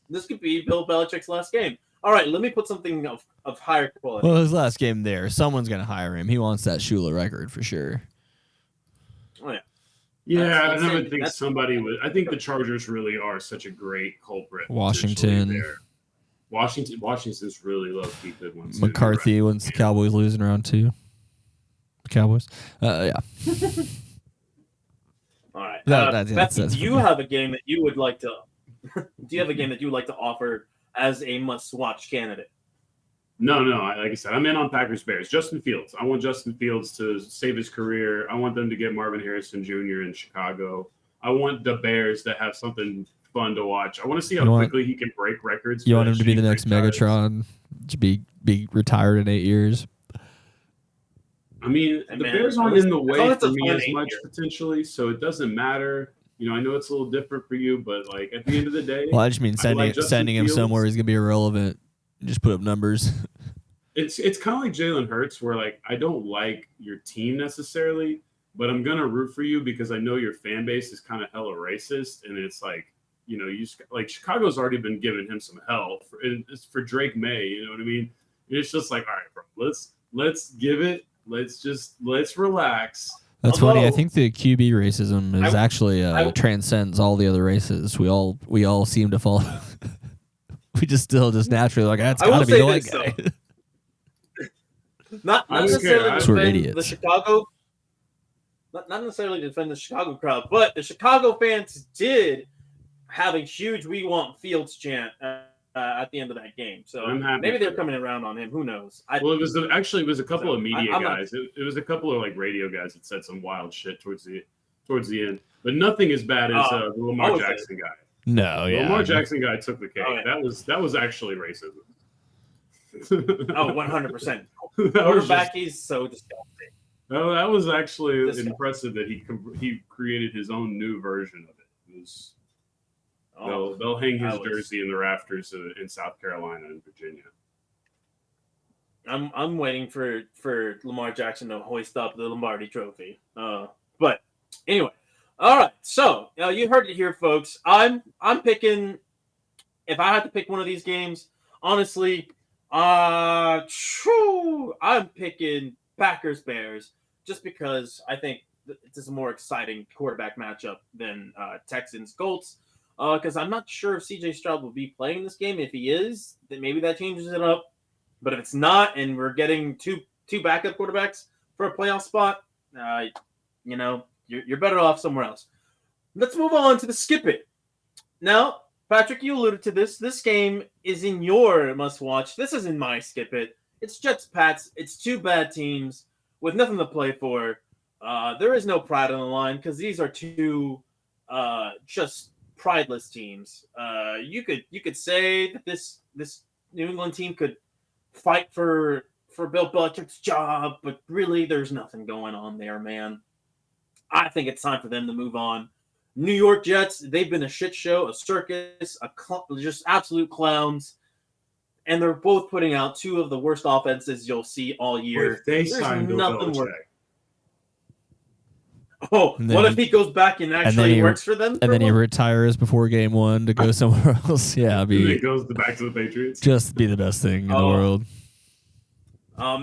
Speaker 2: this could be Bill Belichick's last game. All right, let me put something of higher quality.
Speaker 1: Well, his last game there, someone's going to hire him. He wants that Shula record for sure.
Speaker 2: Oh, yeah.
Speaker 3: Yeah, and I would think somebody would. I think the Chargers really are such a great culprit.
Speaker 1: Washington.
Speaker 3: Washington's really low-key good one.
Speaker 1: McCarthy once the Cowboys lose in round 2. Cowboys. Yeah.
Speaker 2: All right. Betsy, do you have a game that you would like to? Do you have a game that you would like to offer as a must-watch candidate?
Speaker 3: No. Like I said, I'm in on Packers Bears. Justin Fields. I want Justin Fields to save his career. I want them to get Marvin Harrison Jr. in Chicago. I want the Bears to have something fun to watch. I want to see how quickly he can break records.
Speaker 1: You want him to be the next Megatron, to be retired in 8 years?
Speaker 3: I mean, the Bears aren't in the way for me as much potentially, so it doesn't matter. I know it's a little different for you, but like at the end of the day,
Speaker 1: well, I just mean sending him somewhere he's gonna be irrelevant. Just put up numbers.
Speaker 3: It's kind of like Jalen Hurts, where like I don't like your team necessarily, but I'm gonna root for you because I know your fan base is kind of hella racist, and it's like Chicago's already been giving him some hell for Drake May. You know what I mean? And it's just like, all right, bro, let's give it. Let's relax.
Speaker 1: That's funny. I
Speaker 2: Although-
Speaker 1: think the QB racism is actually
Speaker 2: I-
Speaker 1: transcends all the other races. We all seem to fall. We just still naturally like that's
Speaker 2: I will
Speaker 1: got to be
Speaker 2: say
Speaker 1: the white
Speaker 2: this,
Speaker 1: guy.
Speaker 2: Not
Speaker 3: I don't
Speaker 2: necessarily
Speaker 3: care.
Speaker 2: to
Speaker 1: We're
Speaker 2: defend the
Speaker 1: idiots.
Speaker 2: Chicago, not necessarily to defend the Chicago crowd, but the Chicago fans did have a huge "We Want Fields" chant at the end of that game. So
Speaker 3: I'm happy
Speaker 2: maybe
Speaker 3: for
Speaker 2: they're
Speaker 3: that.
Speaker 2: coming around on him. Who knows?
Speaker 3: Well, it was actually a couple
Speaker 2: So,
Speaker 3: of media
Speaker 2: I'm not-
Speaker 3: guys. It was a couple of like radio guys that said some wild shit towards the end, but nothing as bad as the Lamar
Speaker 2: always
Speaker 3: Jackson guy.
Speaker 1: No,
Speaker 3: The
Speaker 1: yeah.
Speaker 3: Lamar Jackson guy took the cake.
Speaker 2: Oh, yeah.
Speaker 3: That was actually racism.
Speaker 2: Oh, 100%.
Speaker 3: That was
Speaker 2: Quarterback, he's so disgusting.
Speaker 3: that was actually
Speaker 2: This guy.
Speaker 3: impressive that he created his own new version of it. It was,
Speaker 2: Oh,
Speaker 3: they'll hang his
Speaker 2: that was-
Speaker 3: jersey in the rafters in South Carolina and Virginia.
Speaker 2: I'm waiting for Lamar Jackson to hoist up the Lombardi Trophy. But anyway, all right. So you heard it here, folks. I'm picking. If I had to pick one of these games, honestly, I'm picking Packers Bears just because I think this is a more exciting quarterback matchup than Texans Colts. Because I'm not sure if CJ Stroud will be playing this game. If he is, then maybe that changes it up. But if it's not, and we're getting two backup quarterbacks for a playoff spot, you're better off somewhere else. Let's move on to the skip it. Now, Patrick, you alluded to this. This game is in your must-watch. This is in my skip it. It's Jets-Pats. It's two bad teams with nothing to play for. There is no pride on the line because these are two just prideless teams. You could say that this New England team could fight for Bill Belichick's job, but really there's nothing going on there, man. I think it's time for them to move on. New York Jets, they've been a shit show, a circus, just absolute clowns. And they're both putting out two of the worst offenses you'll see all year.
Speaker 3: If they
Speaker 2: There's
Speaker 3: signed Bill
Speaker 2: nothing
Speaker 3: Belichick,
Speaker 2: worse. Oh,
Speaker 1: And then
Speaker 2: what
Speaker 1: he-
Speaker 2: if he goes back and actually works for them?
Speaker 1: And then he retires before game one to go somewhere else. Yeah,
Speaker 3: and it goes back to the Patriots.
Speaker 1: just be the best thing in the world.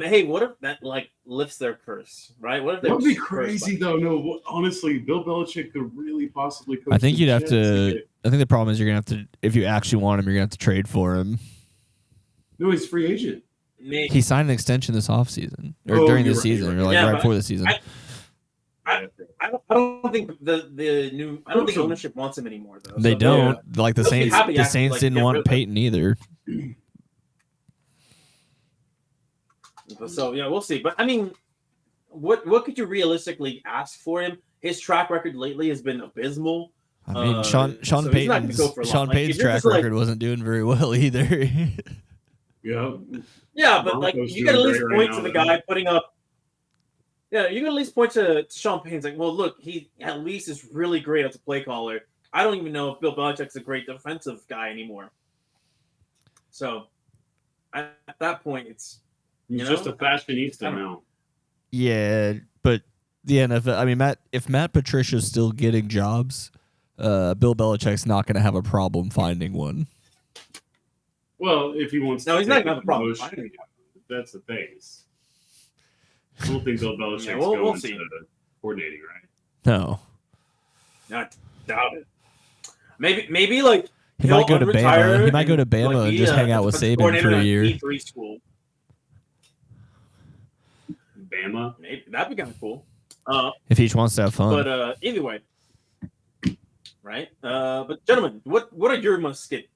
Speaker 2: Hey, what if that lifts their curse, right? What if
Speaker 3: That would be
Speaker 2: cursed
Speaker 3: crazy,
Speaker 2: by-
Speaker 3: though. No, honestly, Bill Belichick could really possibly coach
Speaker 1: I think
Speaker 3: the
Speaker 1: you'd have
Speaker 3: Jets
Speaker 1: to.
Speaker 3: again.
Speaker 1: I think the problem is you're gonna have to. If you actually want him, you're gonna have to trade for him.
Speaker 3: No, he's free agent.
Speaker 2: Maybe.
Speaker 1: He signed an extension this offseason or
Speaker 3: Oh,
Speaker 1: during the
Speaker 3: you're right,
Speaker 1: season,
Speaker 3: you're
Speaker 1: or
Speaker 3: right.
Speaker 1: like
Speaker 2: Yeah,
Speaker 1: right
Speaker 2: but
Speaker 1: before the season.
Speaker 2: I don't think the I don't think ownership wants him anymore though.
Speaker 1: They
Speaker 2: So
Speaker 1: don't like the
Speaker 2: They'll be
Speaker 1: Saints.
Speaker 2: happy
Speaker 1: The
Speaker 2: after,
Speaker 1: Saints
Speaker 2: like,
Speaker 1: didn't
Speaker 2: get
Speaker 1: want
Speaker 2: rid of him.
Speaker 1: Peyton either.
Speaker 2: So yeah, we'll see. But I mean, what could you realistically ask for him? His track record lately has been abysmal.
Speaker 1: I mean, Sean
Speaker 2: so he's not gonna
Speaker 1: Payton's
Speaker 2: go for a lot.
Speaker 1: Sean
Speaker 2: Like, if
Speaker 1: Payton's
Speaker 2: you're
Speaker 1: track
Speaker 2: just, like-
Speaker 1: record wasn't doing very well either.
Speaker 3: Yeah.
Speaker 2: Yeah, but like
Speaker 3: Broncos
Speaker 2: you got to at
Speaker 3: doing
Speaker 2: least
Speaker 3: great
Speaker 2: point
Speaker 3: right
Speaker 2: to the
Speaker 3: now,
Speaker 2: guy putting up. Yeah, you got to at least point to Sean Payton's like, well, look, he at least is really great as a play caller. I don't even know if Bill Belichick's a great defensive guy anymore. So at that point, it's
Speaker 3: He's
Speaker 2: You
Speaker 3: just
Speaker 2: know?
Speaker 3: a fashionista
Speaker 2: I don't-
Speaker 3: now.
Speaker 1: Yeah, but the NFL. I mean, if Matt Patricia's still getting jobs, Bill Belichick's not going to have a problem finding one.
Speaker 3: Well, if he wants
Speaker 2: No,
Speaker 3: to
Speaker 2: he's not
Speaker 3: take
Speaker 2: gonna have a problem
Speaker 3: promotion,
Speaker 2: finding
Speaker 3: that's the thing. I don't think Bill Belichick's
Speaker 2: Yeah, we'll
Speaker 3: going
Speaker 2: see.
Speaker 3: to coordinating, right?
Speaker 1: No,
Speaker 2: not doubt it. Maybe like
Speaker 1: he
Speaker 2: he'll
Speaker 1: might go to Bama.
Speaker 2: unretire
Speaker 1: He might go to
Speaker 2: and,
Speaker 1: Bama
Speaker 2: like,
Speaker 1: and
Speaker 2: be
Speaker 1: just
Speaker 2: a
Speaker 1: hang out with
Speaker 2: defensive
Speaker 1: Saban
Speaker 2: coordinator
Speaker 1: for a
Speaker 2: at
Speaker 1: year.
Speaker 2: E3 school.
Speaker 3: Bama.
Speaker 2: Maybe that'd be kind of cool.
Speaker 1: If he just wants to have fun.
Speaker 2: But either way, right? But gentlemen, what are your must skip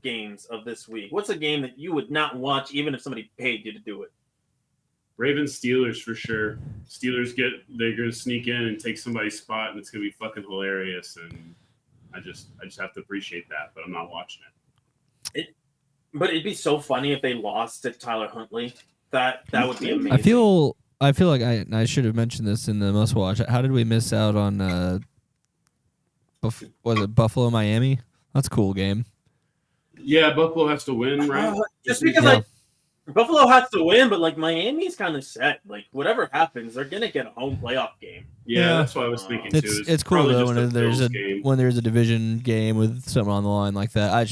Speaker 2: games of this week? What's a game that you would not watch even if somebody paid you to do it?
Speaker 3: Ravens Steelers for sure. They're gonna sneak in and take somebody's spot, and it's gonna be fucking hilarious. And I just have to appreciate that, but I'm not watching it.
Speaker 2: But it'd be so funny if they lost to Tyler Huntley. That would be amazing.
Speaker 1: I feel like I should have mentioned this in the must watch. How did we miss out on was it Buffalo Miami? That's a cool game.
Speaker 3: Yeah, Buffalo has to win, right?
Speaker 2: Just because
Speaker 1: Yeah.
Speaker 2: like Buffalo has to win, but like Miami's kind of set. Like whatever happens, they're gonna get a home playoff game.
Speaker 3: Yeah, that's what I was thinking too.
Speaker 1: It's cool
Speaker 3: probably
Speaker 1: though
Speaker 3: just
Speaker 1: when there's
Speaker 3: Bills game.
Speaker 1: when there's a division game with something on the line like that. I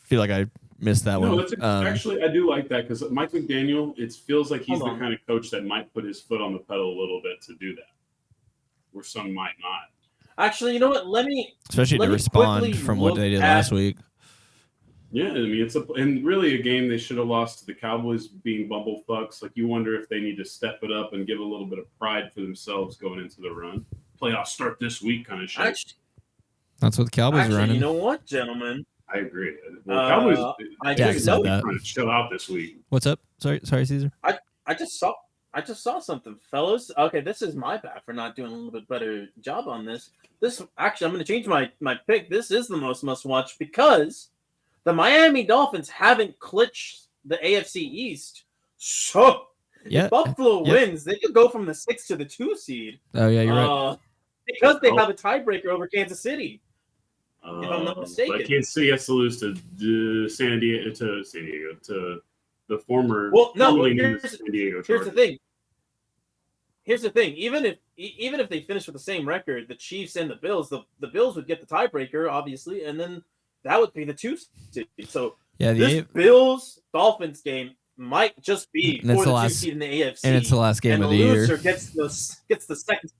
Speaker 1: feel like I missed that
Speaker 3: No,
Speaker 1: one.
Speaker 3: that's actually I do like that because Mike McDaniel. It feels like he's
Speaker 2: Hold
Speaker 3: the
Speaker 2: on.
Speaker 3: kind of coach that might put his foot on the pedal a little bit to do that. where some might not.
Speaker 2: Actually, you know what?
Speaker 1: Especially
Speaker 2: let
Speaker 1: to
Speaker 2: me
Speaker 1: respond
Speaker 2: quickly
Speaker 1: from what
Speaker 2: look
Speaker 1: they did
Speaker 2: at-
Speaker 1: last week.
Speaker 3: Yeah, I mean and really a game they should have lost to the Cowboys being bumblefucks. Like you wonder if they need to step it up and give a little bit of pride for themselves going into the run. Playoffs start this week, kind of shit.
Speaker 1: That's what the Cowboys are running.
Speaker 2: You know what, gentlemen?
Speaker 3: I agree. Well, Cowboys
Speaker 1: Dak said that.
Speaker 3: trying to chill out this week.
Speaker 1: What's up? Sorry, Caesar.
Speaker 2: I just saw something, fellas. Okay, this is my bad for not doing a little bit better job on this. Actually, I'm going to change my pick. This is the most must watch because the Miami Dolphins haven't clinched the AFC East. So if Buffalo wins, they could go from the 6 to the 2 seed.
Speaker 1: Oh yeah, you're right.
Speaker 2: Because they have a tiebreaker over Kansas City. If I'm not mistaken.
Speaker 3: But Kansas City has to lose to San Diego to the former.
Speaker 2: Well, no.
Speaker 3: San Diego
Speaker 2: here's the thing. Here's the thing. Even if they finish with the same record, the Chiefs and the Bills, the Bills would get the tiebreaker, obviously, and then that would be the 2 seed. So this Bills Dolphins game might just be for the 2 seed in the AFC,
Speaker 1: and it's the last game of the year.
Speaker 2: And the loser gets the second.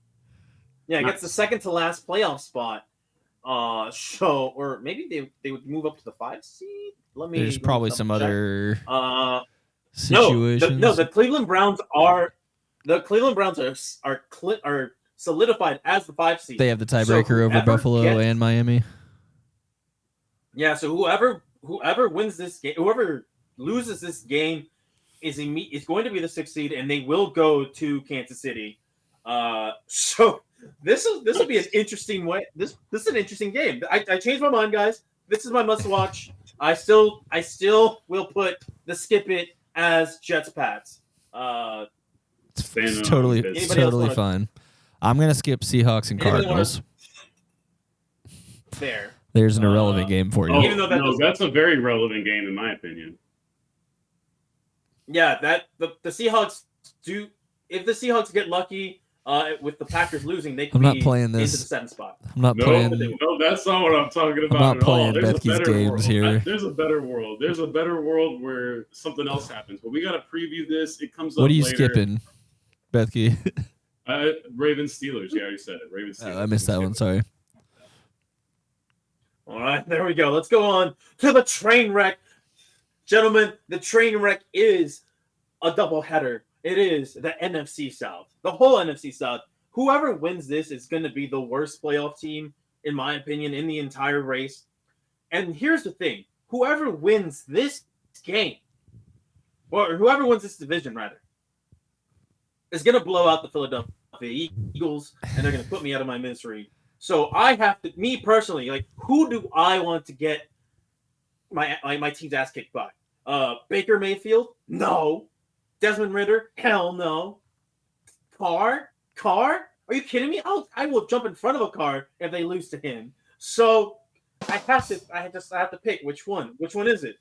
Speaker 2: Yeah, gets the second to last playoff spot. Or maybe they would move up to the 5 seed.
Speaker 1: There's probably some other
Speaker 2: situations. No, the Cleveland Browns are solidified as the 5 seed.
Speaker 1: They have the tiebreaker over Buffalo and Miami.
Speaker 2: Yeah, so whoever wins this game, whoever loses this game is going to be the 6th seed, and they will go to Kansas City. So this will be an interesting way. This is an interesting game. I changed my mind, guys. This is my must watch. I still will put the skip it as Jets Pats.
Speaker 1: It's totally fine. I'm gonna skip Seahawks and Cardinals. There's an irrelevant game for you.
Speaker 2: Even though
Speaker 3: that's a very relevant game in my opinion.
Speaker 2: Yeah, the Seahawks do. If the Seahawks get lucky with the Packers losing, they can be
Speaker 1: playing this
Speaker 2: into the 7th spot.
Speaker 1: I'm not playing.
Speaker 3: No, that's not what I'm talking about.
Speaker 1: I'm not playing
Speaker 3: Bethke's
Speaker 1: games here.
Speaker 3: There's a better world. There's a better world where something else happens. But we got to preview this. It comes up
Speaker 1: What are you
Speaker 3: later.
Speaker 1: skipping, Bethke?
Speaker 3: Ravens Steelers. Yeah, I already said it. Ravens Steelers.
Speaker 1: I missed that one. Sorry.
Speaker 2: All right, there we go. Let's go on to the train wreck. Gentlemen, the train wreck is a doubleheader. It is the NFC South, the whole NFC South. Whoever wins this is going to be the worst playoff team, in my opinion, in the entire race. And here's the thing. Whoever wins this game, or whoever wins this division, rather, is going to blow out the Philadelphia Eagles, and they're going to put me out of my misery. So I have to, me personally, like, who do I want to get my team's ass kicked by? Baker Mayfield? No. Desmond Ridder? Hell no. Carr? Are you kidding me? I will jump in front of a car if they lose to him. So I have to pick which one. Which one is it?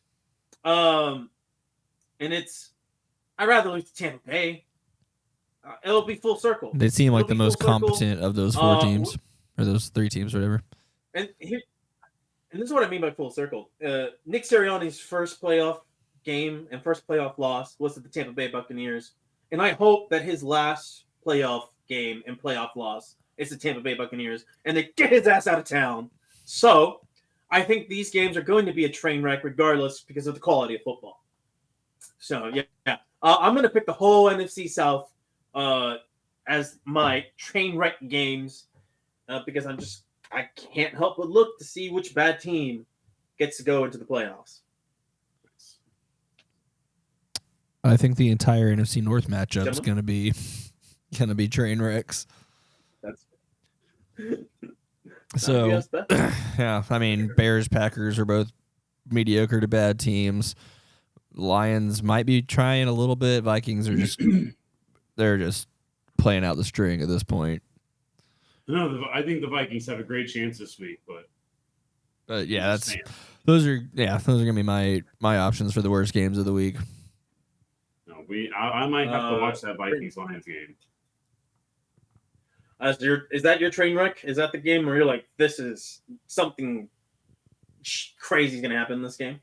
Speaker 2: And it's I'd rather lose to Tampa Bay. It'll be full circle.
Speaker 1: They seem like the most competent of those 4 teams, or those 3 teams, whatever.
Speaker 2: And this is what I mean by full circle. Nick Sirianni's first playoff game and first playoff loss was to the Tampa Bay Buccaneers, and I hope that his last playoff game and playoff loss is the Tampa Bay Buccaneers, and they get his ass out of town. So I think these games are going to be a train wreck regardless because of the quality of football. So yeah. I'm going to pick the whole NFC South as my train wreck games because I can't help but look to see which bad team gets to go into the playoffs.
Speaker 1: I think the entire NFC North matchup is going to be train wrecks. So yeah, I mean, Bears, Packers are both mediocre to bad teams. Lions might be trying a little bit. Vikings are they're just playing out the string at this point.
Speaker 3: No, I think the Vikings have a great chance this week,
Speaker 1: but yeah, those are gonna be my options for the worst games of the week.
Speaker 3: No, I might have to watch that Vikings Lions game.
Speaker 2: Is that your train wreck? Is that the game where you're like, this is something crazy is gonna happen in this game?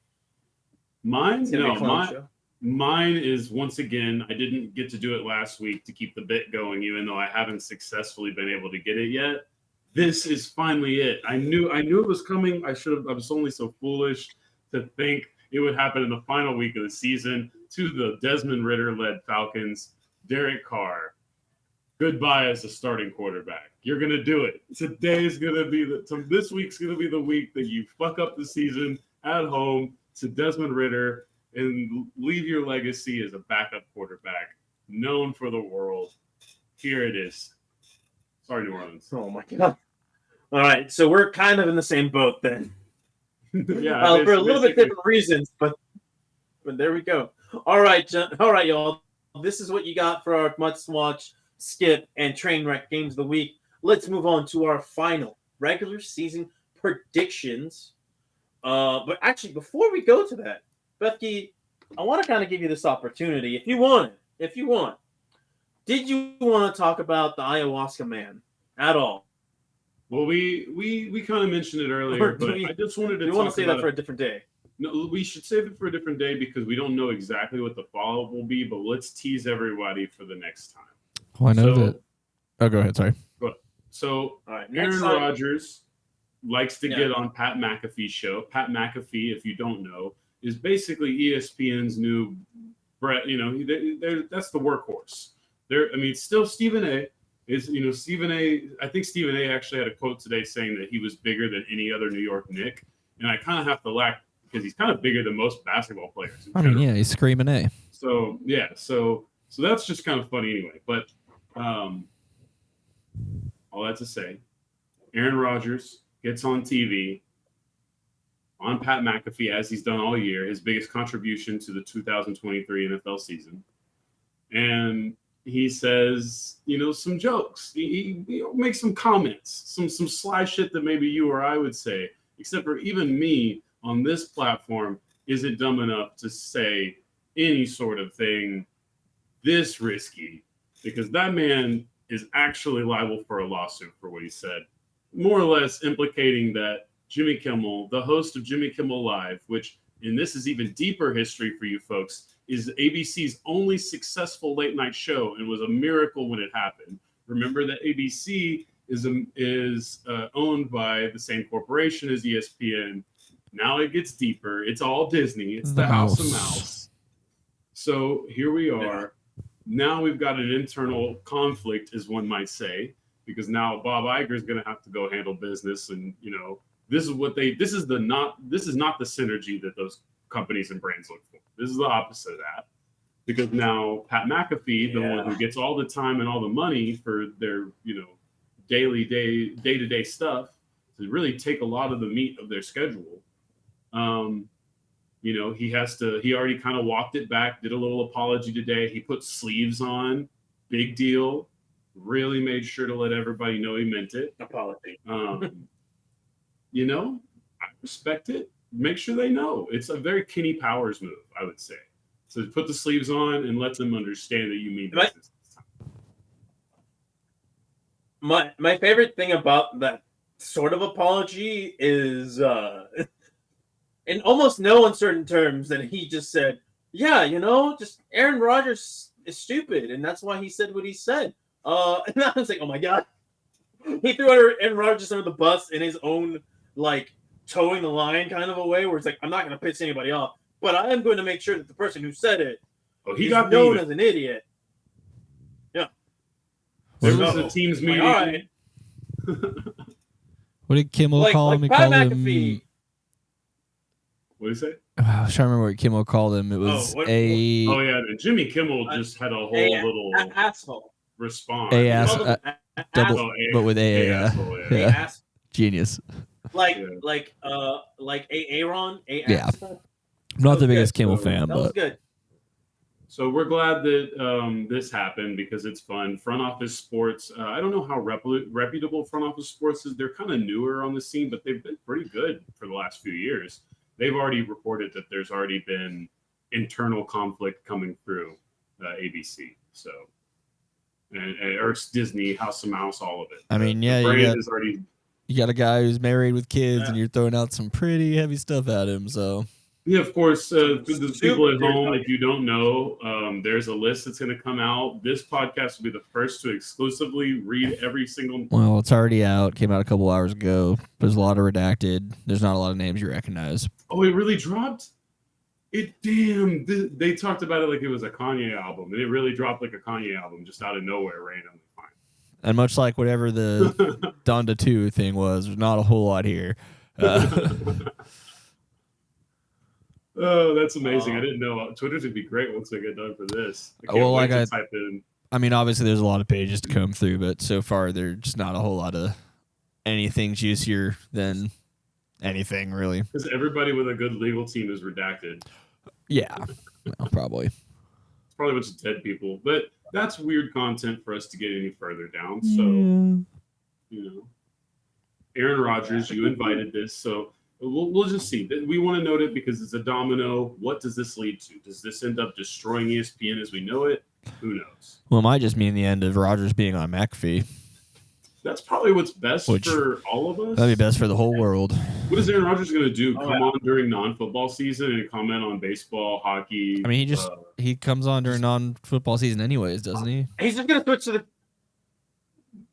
Speaker 3: Mine Mine is, once again, I didn't get to do it last week to keep the bit going, even though I haven't successfully been able to get it yet. This is finally it. I knew it was coming. I was only so foolish to think it would happen in the final week of the season to the Desmond Ridder-led Falcons. Derek Carr, goodbye as a starting quarterback. You're going to do it. This week's going to be the week that you fuck up the season at home to Desmond Ridder and leave your legacy as a backup quarterback, known for the world. Here it is. Sorry, New Orleans.
Speaker 2: Oh my God. All right, so we're kind of in the same boat then.
Speaker 3: Yeah,
Speaker 2: for a little bit different reasons, but there we go. All right, y'all. This is what you got for our must-watch, skip, and train wreck games of the week. Let's move on to our final regular season predictions. But actually, before we go to that, Becky, I want to kind of give you this opportunity, if you want. Did you want to talk about the ayahuasca man at all?
Speaker 3: Well, we kind of mentioned it earlier, but I just wanted to.
Speaker 2: We want to save that for a different day.
Speaker 3: No, we should save it for a different day because we don't know exactly what the follow-up will be. But let's tease everybody for the next time.
Speaker 1: Well, I know that. Oh, go ahead. Sorry.
Speaker 3: So,
Speaker 2: all right,
Speaker 3: Aaron Rodgers likes to get on Pat McAfee's show. Pat McAfee, if you don't know, is basically ESPN's new, that's the workhorse. Still Stephen A. Stephen A. I think Stephen A. actually had a quote today saying that he was bigger than any other New York Knick, and I kind of have to laugh because he's kind of bigger than most basketball players.
Speaker 1: Yeah, he's screaming A.
Speaker 3: So yeah, so that's just kind of funny anyway. But all that to say, Aaron Rodgers gets on TV on Pat McAfee as he's done all year, his biggest contribution to the 2023 NFL season, and he says, some jokes. He makes some comments, some sly shit that maybe you or I would say, except for even me on this platform isn't dumb enough to say any sort of thing this risky, because that man is actually liable for a lawsuit for what he said, more or less implicating that Jimmy Kimmel, the host of Jimmy Kimmel Live, which, and this is even deeper history for you folks, is ABC's only successful late night show and was a miracle when it happened. Remember that ABC is owned by the same corporation as ESPN. Now it gets deeper. It's all Disney. It's the House of Mouse. So here we are. Now we've got an internal conflict, as one might say, because now Bob Iger is going to have to go handle business, and this is not the synergy that those companies and brands look for. This is the opposite of that, because now Pat McAfee, the one who gets all the time and all the money for their day-to-day stuff, to really take a lot of the meat of their schedule. He already kind of walked it back, did a little apology today. He put sleeves on, big deal, really made sure to let everybody know he meant it.
Speaker 2: Apology.
Speaker 3: I respect it. Make sure they know. It's a very Kenny Powers move, I would say. So put the sleeves on and let them understand that you mean business.
Speaker 2: My favorite thing about that sort of apology is, in almost no uncertain terms, that he just said, just Aaron Rodgers is stupid, and that's why he said what he said. And I was like, oh my God. He threw Aaron Rodgers under the bus in his own, towing the line kind of a way, where it's like, I'm not going to piss anybody off, but I am going to make sure that the person who said it is known as an idiot. Yeah.
Speaker 3: There was a team's meeting.
Speaker 2: All right.
Speaker 1: What did Kimmel call him? He
Speaker 2: Pat
Speaker 1: called
Speaker 2: McAfee.
Speaker 1: him.
Speaker 3: What did he say?
Speaker 1: I was trying to remember what Kimmel called him. It was
Speaker 3: Jimmy Kimmel just had a whole little
Speaker 2: asshole
Speaker 3: response.
Speaker 1: But with A. Genius.
Speaker 2: Aaron.
Speaker 1: Yeah. I'm not the biggest Kimmel fan,
Speaker 2: that was
Speaker 1: but
Speaker 2: good.
Speaker 3: So we're glad that this happened because it's fun. Front office sports. I don't know how reputable front office sports is. They're kind of newer on the scene, but they've been pretty good for the last few years. They've already reported that there's already been internal conflict coming through ABC. So, or Disney, House of Mouse, all of it.
Speaker 1: I mean, you got a guy who's married with kids, and you're throwing out some pretty heavy stuff at him. So
Speaker 3: Yeah, of course. For the people at home,
Speaker 2: Like,
Speaker 3: if you don't know, there's a list that's going to come out. This podcast will be the first to exclusively read every single.
Speaker 1: Well, it's already out. Came out a couple hours ago. There's a lot of redacted. There's not a lot of names you recognize.
Speaker 3: Oh, it really dropped? It damn. They talked about it like it was a Kanye album, and it really dropped like a Kanye album just out of nowhere randomly. Fine.
Speaker 1: And much like whatever the Donda 2 thing was, there's not a whole lot here.
Speaker 3: Oh, that's amazing. I didn't know. Twitter's would be great once I get done for this. I can't
Speaker 1: Well,
Speaker 3: wait
Speaker 1: like
Speaker 3: to type in.
Speaker 1: I mean, obviously there's a lot of pages to comb through, but so far there's just not a whole lot of anything juicier than anything, really.
Speaker 3: Because everybody with a good legal team is redacted.
Speaker 1: Yeah, well, probably.
Speaker 3: It's probably a bunch of dead people. But that's weird content for us to get any further down. So, you know, Aaron Rodgers, you invited this. So we'll just see. We want to note it because it's a domino. What does this lead to? Does this end up destroying ESPN as we know it? Who knows?
Speaker 1: Well, it might just mean the end of Rodgers being on McAfee.
Speaker 3: That's probably what's best for all of us.
Speaker 1: That'd be best for the whole world.
Speaker 3: What is Aaron Rodgers going to do? Come on during non-football season and comment on baseball, hockey?
Speaker 1: I mean, he comes on during non-football season anyways, doesn't he?
Speaker 2: he's just gonna switch to the.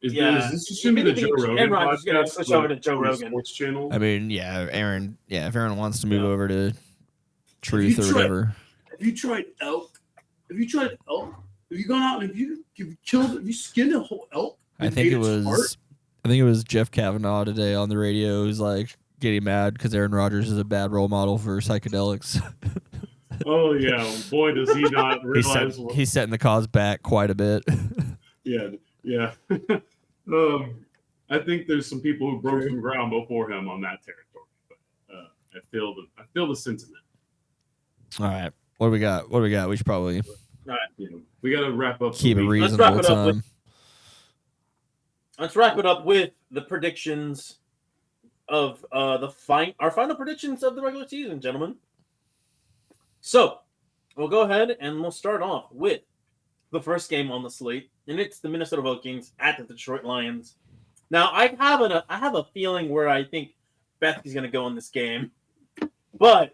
Speaker 3: Is this just going to be the Joe Rogan
Speaker 2: Aaron Rodgers is gonna
Speaker 3: podcast?
Speaker 2: switch over to Joe Rogan
Speaker 3: Sports channel?
Speaker 1: I mean, yeah, Aaron. Yeah, if Aaron wants to move over to Truth or whatever.
Speaker 3: Have you tried elk? Have you tried elk? Have you gone out and have you skinned a whole elk?
Speaker 1: I think it was Jeff Kavanaugh today on the radio who's like getting mad because Aaron Rodgers is a bad role model for psychedelics.
Speaker 3: Oh yeah, boy does he not realize
Speaker 1: he's setting the cause back quite a bit.
Speaker 3: Yeah. I think there's some people who broke some ground before him on that territory, but I feel the sentiment.
Speaker 1: All right, what do we got? We should probably
Speaker 3: We got to wrap up.
Speaker 1: Keep it reasonable time.
Speaker 2: Let's wrap it up with the predictions of our final predictions of the regular season, gentlemen. So we'll go ahead and we'll start off with the first game on the slate, and it's the Minnesota Vikings at the Detroit Lions. Now I have a feeling where I think Bethke's going to go in this game, but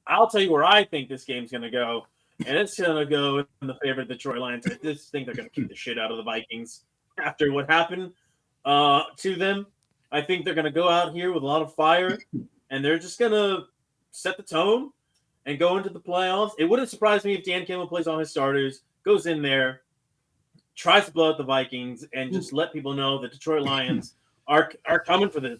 Speaker 2: I'll tell you where I think this game's going to go, and it's going to go in the favor of the Detroit Lions. I just think they're going to kick the shit out of the Vikings. After what happened to them, I think they're going to go out here with a lot of fire, and they're just going to set the tone and go into the playoffs. It wouldn't surprise me if Dan Campbell plays all his starters, goes in there, tries to blow out the Vikings, and just let people know the Detroit Lions are coming for the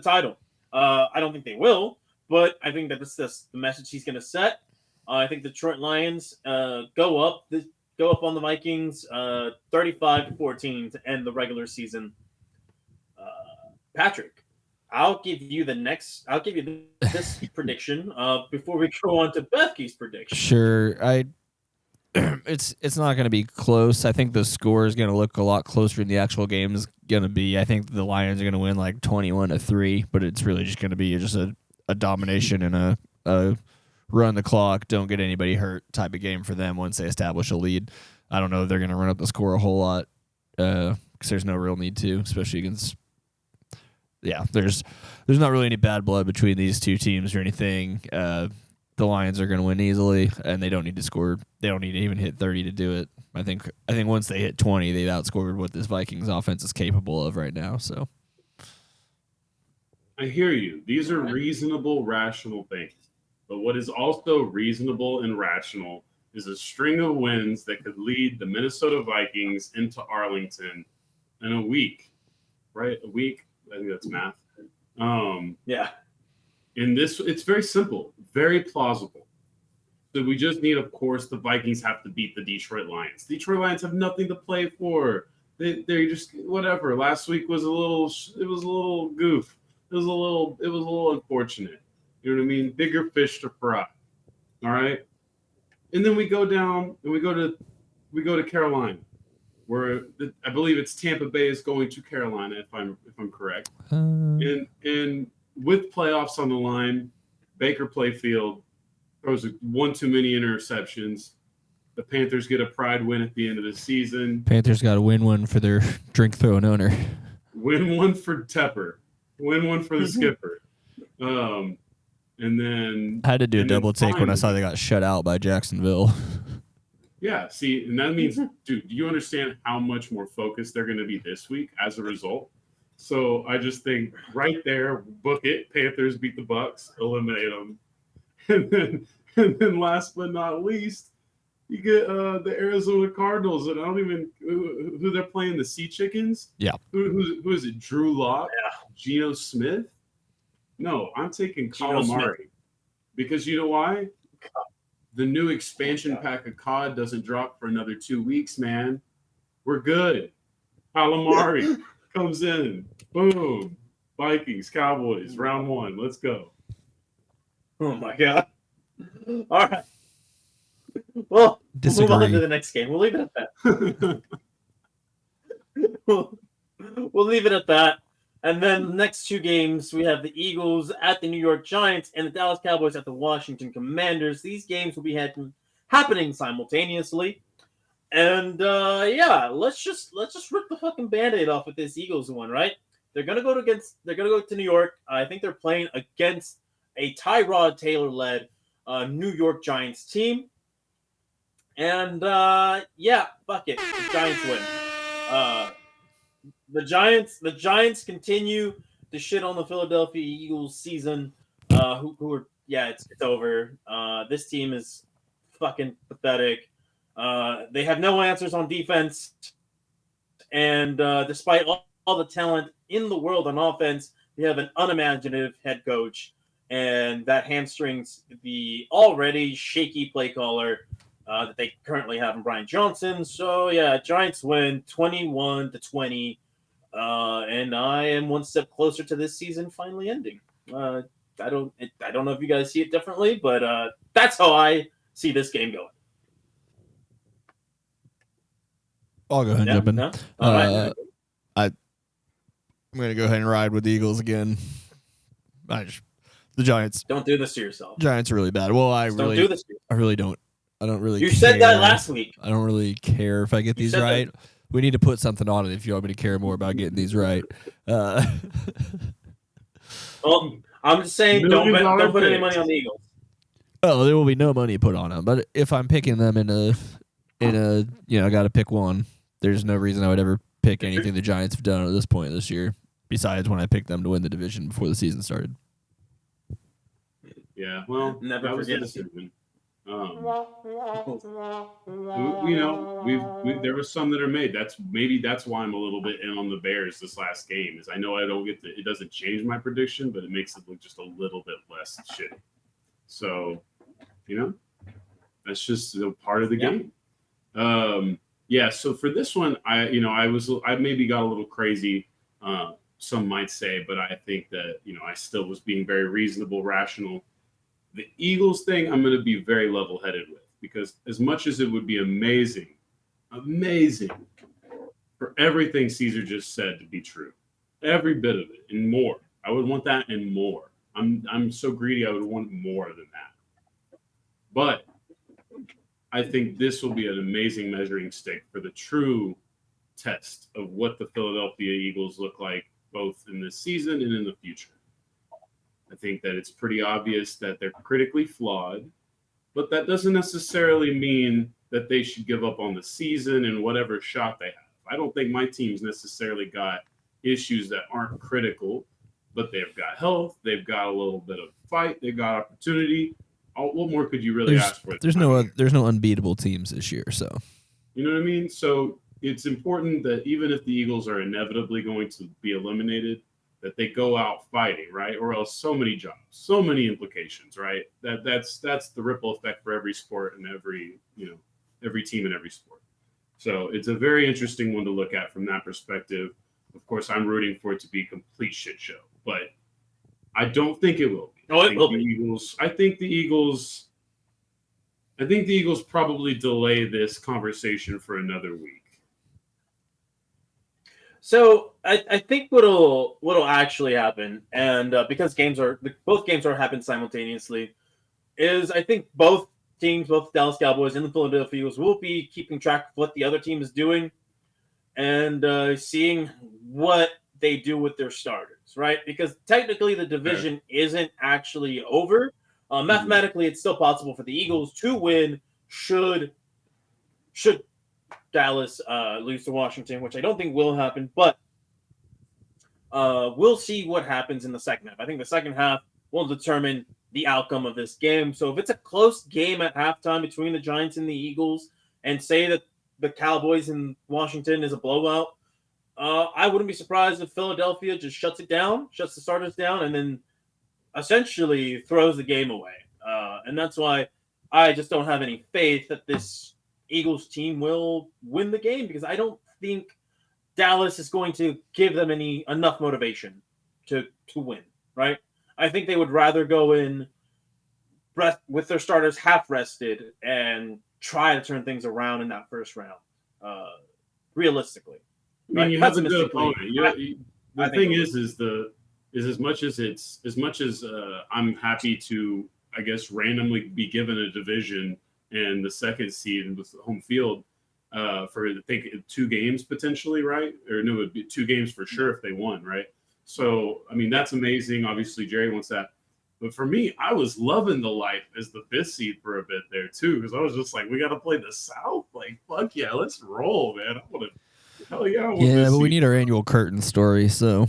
Speaker 2: title. I don't think they will, but I think that this is the message he's going to set. I think the Detroit Lions go up on the Vikings 35-14 to end the regular season. Patrick, I'll give you this prediction before we go on to Bethke's prediction.
Speaker 1: Sure. It's not going to be close. I think the score is going to look a lot closer than the actual game is going to be. I think the Lions are going to win like 21-3, but it's really just going to be just a domination and a run the clock, don't get anybody hurt type of game for them once they establish a lead. I don't know if they're going to run up the score a whole lot because there's no real need to, especially against. Yeah, there's not really any bad blood between these two teams or anything. The Lions are going to win easily, and they don't need to score. They don't need to even hit 30 to do it. I think once they hit 20, they've outscored what this Vikings offense is capable of right now. So
Speaker 3: I hear you. These are reasonable, rational things. But what is also reasonable and rational is a string of wins that could lead the Minnesota Vikings into Arlington in a week, right? A week. I think that's math.
Speaker 2: Yeah.
Speaker 3: And it's very simple, very plausible. So we just need, of course, the Vikings have to beat the Detroit Lions. Detroit Lions have nothing to play for. They're just whatever. Last week was a little goof. It was a little unfortunate. You know what I mean? Bigger fish to fry. All right. And then we go down and we go to Carolina, where I believe it's Tampa Bay is going to Carolina, if I'm correct. And with playoffs on the line, Baker Mayfield throws one too many interceptions. The Panthers get a pride win at the end of the season.
Speaker 1: Panthers got to win one for their drink throwing owner.
Speaker 3: Win one for Tepper. Win one for the skipper. and then
Speaker 1: I had to do a
Speaker 3: and then
Speaker 1: double take when I saw
Speaker 3: finally-
Speaker 1: they got shut out by Jacksonville.
Speaker 3: Yeah, see, and that means, dude, do you understand how much more focused they're going to be this week as a result? So I just think right there, book it. Panthers beat the Bucks, eliminate them, and then last but not least, you get the Arizona Cardinals, and I don't even who they're playing. The Sea Chickens.
Speaker 1: Yeah.
Speaker 3: Who is it? Drew Lock,
Speaker 2: Yeah.
Speaker 3: Geno Smith. No, I'm taking
Speaker 2: Geno Smith.
Speaker 3: calamari because you know why? The new expansion pack of COD doesn't drop for another 2 weeks, man. We're good. Calamari comes in. Boom. Vikings, Cowboys, round 1. Let's go.
Speaker 2: Oh my god. All right. Well, we'll move on
Speaker 1: Disagree.
Speaker 2: to the next game. We'll leave it at that. we'll leave it at that. And then the next 2 games, we have the Eagles at the New York Giants and the Dallas Cowboys at the Washington Commanders. These games will be happening simultaneously. And yeah, let's just rip the fucking Band-Aid off with this Eagles one, right? They're gonna go to New York. I think they're playing against a Tyrod Taylor-led New York Giants team. And yeah, fuck it. The Giants win. The Giants continue to shit on the Philadelphia Eagles season. Who are it's over. This team is fucking pathetic. They have no answers on defense, and despite all the talent in the world on offense, they have an unimaginative head coach, and that hamstrings the already shaky play caller that they currently have in Brian Johnson. So yeah, Giants win 21-20. And I am one step closer to this season finally ending. I don't know if you guys see it differently, but that's how I see this game going.
Speaker 1: I'll go ahead and jump in.
Speaker 2: No? All right.
Speaker 1: I'm going to go ahead and ride with the Eagles again. The Giants.
Speaker 2: Don't do this to yourself.
Speaker 1: Giants are really bad. Well,
Speaker 2: Don't do this to yourself.
Speaker 1: I really don't. I don't really.
Speaker 2: You said that last week.
Speaker 1: I don't really care if I get these
Speaker 2: said
Speaker 1: right.
Speaker 2: that.
Speaker 1: We need to put something on it if you want me to care more about getting these right.
Speaker 2: Well, I'm just saying, don't put any money on the Eagles.
Speaker 1: Oh, there will be no money put on them. But if I'm picking them in a got to pick one. There's no reason I would ever pick anything the Giants have done at this point this year, besides when I picked them to win the division before the season started.
Speaker 3: Yeah, well,
Speaker 2: Never
Speaker 3: that was the
Speaker 2: forget.
Speaker 3: decision. There were some that are made. That's why I'm a little bit in on the Bears this last game. Is I know I don't get it doesn't change my prediction, but it makes it look just a little bit less shitty. So, that's just a part of the game. Yeah. So for this one, I maybe got a little crazy. Some might say, but I think that I still was being very reasonable, rational. The Eagles thing, I'm going to be very level-headed with, because as much as it would be amazing for everything Caesar just said to be true, every bit of it and more, I would want that and more. I'm so greedy, I would want more than that. But I think this will be an amazing measuring stick for the true test of what the Philadelphia Eagles look like, both in this season and in the future. I think that it's pretty obvious that they're critically flawed, but that doesn't necessarily mean that they should give up on the season and whatever shot they have. I don't think my team's necessarily got issues that aren't critical, but they've got health, they've got a little bit of fight, they've got opportunity. What more could you really ask for?
Speaker 1: There's no unbeatable teams this year, so
Speaker 3: you know what I mean? So it's important that even if the Eagles are inevitably going to be eliminated, that they go out fighting, right? Or else so many jobs, so many implications, right? That's the ripple effect for every sport and every team in every sport. So it's a very interesting one to look at from that perspective. Of course, I'm rooting for it to be a complete shit show, but I don't think it will be.
Speaker 2: Oh, it will be.
Speaker 3: I think the Eagles probably delay this conversation for another week.
Speaker 2: So I think what'll actually happen, and because both games are happening simultaneously, is I think both teams, both Dallas Cowboys and the Philadelphia Eagles, will be keeping track of what the other team is doing, and seeing what they do with their starters, right? Because technically the division isn't actually over. Mathematically, it's still possible for the Eagles to win should Dallas lose to Washington, which I don't think will happen, but we'll see what happens in the second half. I think the second half will determine the outcome of this game. So if it's a close game at halftime between the Giants and the Eagles, and say that the Cowboys in Washington is a blowout, I wouldn't be surprised if Philadelphia just shuts the starters down, and then essentially throws the game away. And that's why I just don't have any faith that this Eagles team will win the game, because I don't think Dallas is going to give them enough motivation to win, right? I think they would rather go in with their starters half rested and try to turn things around in that first round. Realistically,
Speaker 3: I mean, you have a good opponent. The thing is as much as I'm happy to, I guess, randomly be given a division and the second seed with home field for, I think, 2 games potentially, right? Or no, it would be 2 games for sure if they won, right? So, I mean, that's amazing. Obviously, Jerry wants that. But for me, I was loving the life as the 5th seed for a bit there, too, because I was just like, we got to play the South? Like, fuck yeah, let's roll, man. I want to, hell yeah. I want
Speaker 1: Yeah, but we need our annual curtain story, so.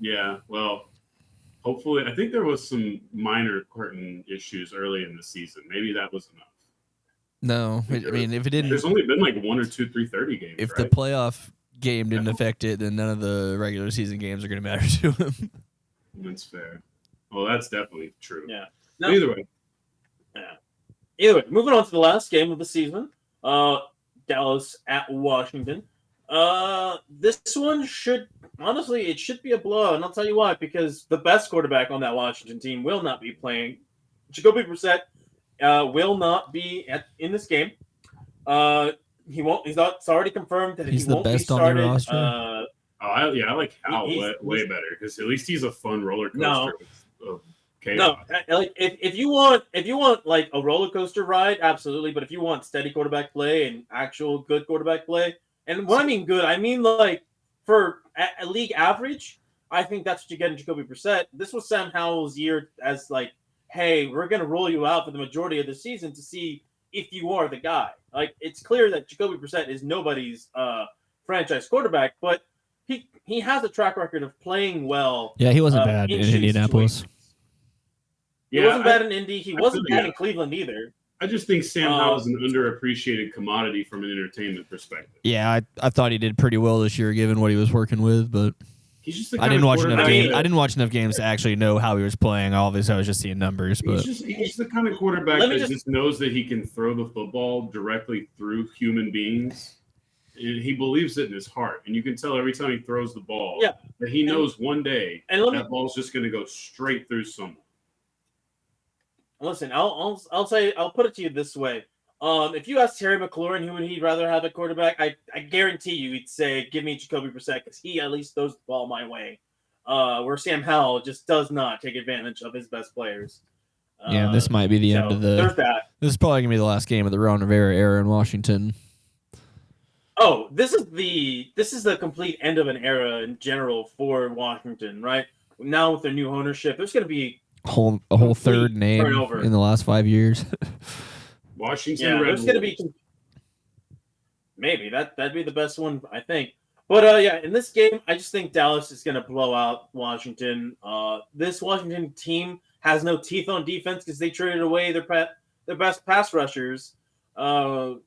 Speaker 3: Yeah, well, hopefully, I think there was some minor curtain issues early in the season. Maybe that was enough.
Speaker 1: No, I mean, if it didn't.
Speaker 3: There's only been like 1 or 2 3:30 games.
Speaker 1: If
Speaker 3: right?
Speaker 1: the playoff game didn't affect it, then none of the regular season games are going to matter to him.
Speaker 3: That's fair. Well, that's definitely true.
Speaker 2: Yeah.
Speaker 3: No. Either way.
Speaker 2: Yeah. Either way, moving on to the last game of the season, Dallas at Washington. This one should be a blowout, and I'll tell you why. Because the best quarterback on that Washington team will not be playing. Jacoby Brissett will not be in this game. He won't. It's already confirmed that
Speaker 1: he's
Speaker 2: he
Speaker 1: the
Speaker 2: won't
Speaker 1: best
Speaker 2: be started.
Speaker 1: On the roster.
Speaker 3: I like Hal way better, because at least he's a fun roller coaster. Of chaos.
Speaker 2: No, like if you want like a roller coaster ride, absolutely. But if you want steady quarterback play and actual good quarterback play, and when I mean good, I mean like for a league average, I think that's what you get in Jacoby Brissett. This was Sam Howell's year as like, hey, we're gonna roll you out for the majority of the season to see if you are the guy. Like, it's clear that Jacoby Brissett is nobody's franchise quarterback, but he has a track record of playing well.
Speaker 1: Yeah, he wasn't bad in Indianapolis.
Speaker 2: He wasn't bad in Indy. He wasn't bad in Cleveland either.
Speaker 3: I just think Sam Howell is an underappreciated commodity from an entertainment perspective.
Speaker 1: Yeah, I thought he did pretty well this year given what he was working with, but
Speaker 3: he's just the
Speaker 1: I didn't watch enough games. I didn't watch enough games to actually know how he was playing. Obviously, I was just seeing numbers. But
Speaker 3: he's the kind of quarterback that just knows that he can throw the football directly through human beings. And he believes it in his heart, and you can tell every time he throws the ball that he knows one day that ball's just going to go straight through someone.
Speaker 2: Listen, I'll put it to you this way: if you ask Terry McLaurin who would he rather have a quarterback, I guarantee you he'd say, "Give me Jacoby Brissett," because he at least throws the ball my way. Where Sam Howell just does not take advantage of his best players.
Speaker 1: Yeah, this might be the end of the.
Speaker 2: There's that.
Speaker 1: This is probably gonna be the last game of the Ron Rivera era in Washington.
Speaker 2: Oh, this is the complete end of an era in general for Washington, right? Now with their new ownership, there's going to be
Speaker 1: a whole third name turnover in the last 5 years.
Speaker 3: Washington.
Speaker 2: Yeah, there's going to be maybe that'd be the best one, I think. But in this game, I just think Dallas is going to blow out Washington. This Washington team has no teeth on defense because they traded away their best pass rushers, and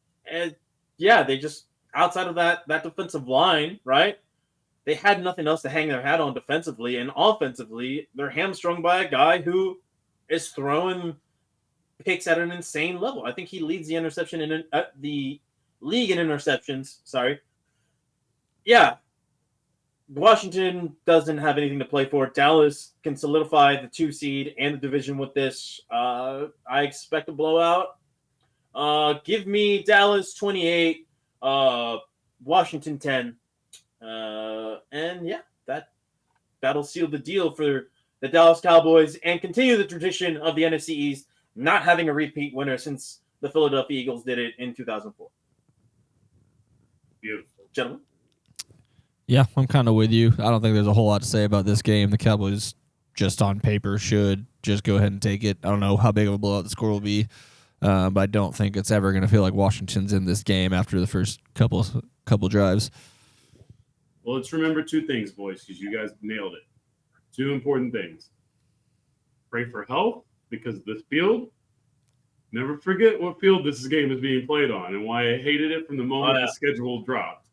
Speaker 2: they just. Outside of that defensive line, right? They had nothing else to hang their hat on defensively, and offensively, they're hamstrung by a guy who is throwing picks at an insane level. I think he leads the the league in interceptions. Sorry. Yeah. Washington doesn't have anything to play for. Dallas can solidify the 2 seed and the division with this. I expect a blowout. Give me Dallas 28. Washington 10, and that'll seal the deal for the Dallas Cowboys and continue the tradition of the NFC East not having a repeat winner since the Philadelphia Eagles did it in 2004.
Speaker 3: Beautiful,
Speaker 2: gentlemen.
Speaker 1: Yeah, I'm kind of with you. I don't think there's a whole lot to say about this game. The Cowboys, just on paper, should just go ahead and take it. I don't know how big of a blowout the score will be, but I don't think it's ever going to feel like Washington's in this game after the first couple drives.
Speaker 3: Well, let's remember two things, boys, because you guys nailed it. Two important things. Pray for health, because this field, never forget what field this game is being played on and why I hated it from the moment the schedule dropped.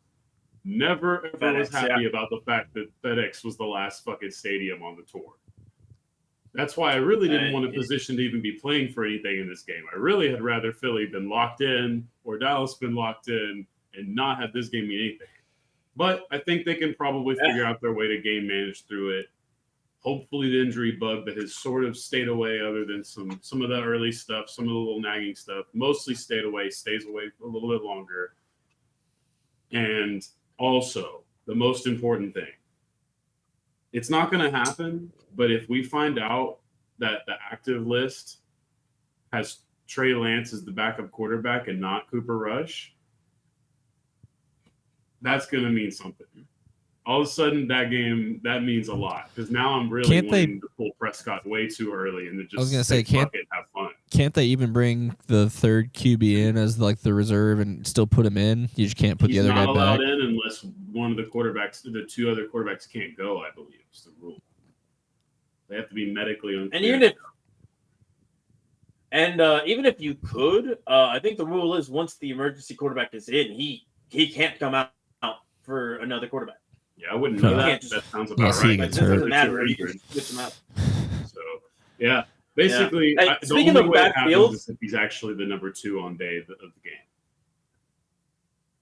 Speaker 3: Never ever
Speaker 2: FedEx,
Speaker 3: was happy about the fact that FedEx was the last fucking stadium on the tour. That's why I really didn't want a position to even be playing for anything in this game. I really had rather Philly been locked in or Dallas been locked in and not have this game mean anything. But I think they can probably figure out their way to game manage through it. Hopefully the injury bug that has sort of stayed away, other than some of the early stuff, some of the little nagging stuff, mostly stays away for a little bit longer. And also, the most important thing, it's not going to happen, but if we find out that the active list has Trey Lance as the backup quarterback and not Cooper Rush, that's going to mean something. All of a sudden, that means a lot, because now I'm really wanting to pull Prescott way too early and to just
Speaker 1: I was gonna say,
Speaker 3: have fun.
Speaker 1: Can't they even bring the third QB in as like the reserve and still put him in? You just can't put the other guy back.
Speaker 3: He's not allowed in unless one of the quarterbacks, the two other quarterbacks, can't go. I believe is the rule. They have to be medically unclear.
Speaker 2: And even if you could, I think the rule is once the emergency quarterback is in, he can't come out for another quarterback.
Speaker 3: Yeah, I wouldn't know that. That sounds about right.
Speaker 1: It doesn't
Speaker 2: matter. You can switch them out.
Speaker 3: So, yeah. Basically,
Speaker 2: Hey,
Speaker 3: the
Speaker 2: speaking
Speaker 3: only
Speaker 2: of
Speaker 3: way it happens
Speaker 2: backfield,
Speaker 3: is if he's actually the number 2 on day of the game.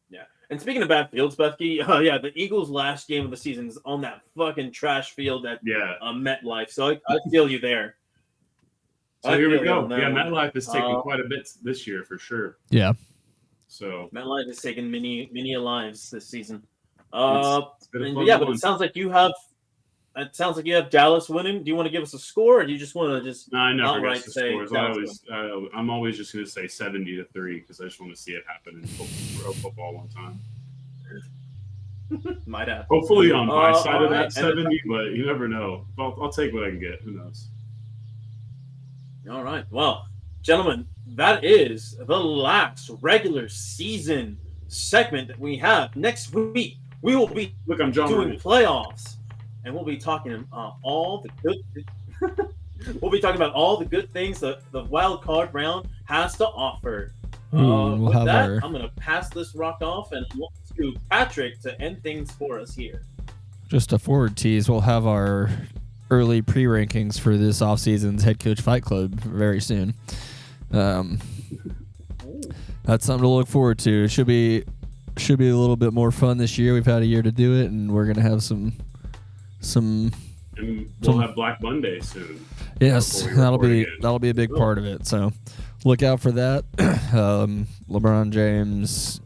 Speaker 2: Yeah. And speaking of bad fields, Bethke, the Eagles' last game of the season is on that fucking trash field at MetLife. So I feel you there.
Speaker 3: So here we go. Yeah, MetLife is taking quite a bit this year for sure.
Speaker 1: Yeah.
Speaker 3: So
Speaker 2: MetLife is taking many lives this season.
Speaker 3: It's been a fun
Speaker 2: but
Speaker 3: one.
Speaker 2: it sounds like you have Dallas winning. Do you want to give us a score, or do you just want to just
Speaker 3: I never
Speaker 2: outright
Speaker 3: guess the
Speaker 2: say
Speaker 3: scores. I'm always just going to say 70-3 because I just want to see it happen in pro football one time.
Speaker 2: Might have.
Speaker 3: Hopefully on my side of that 70, but you never know. I'll take what I can get. Who knows?
Speaker 2: All right. Well, gentlemen, that is the last regular season segment that we have. Next week, we will be
Speaker 3: I'm John
Speaker 2: doing
Speaker 3: Murray.
Speaker 2: playoffs, and we'll be talking all the good. We'll be talking about all the good things that the wild card round has to offer. With that, I'm going to pass this rock off and to Patrick to end things for us here.
Speaker 1: Just a forward tease, we'll have our early pre-rankings for this offseason's Head Coach Fight Club very soon. That's something to look forward to. It should be a little bit more fun this year. We've had a year to do it, and we're gonna have some.
Speaker 3: And we'll have Black Monday soon.
Speaker 1: Yes, that'll be a big part of it. So look out for that. LeBron James,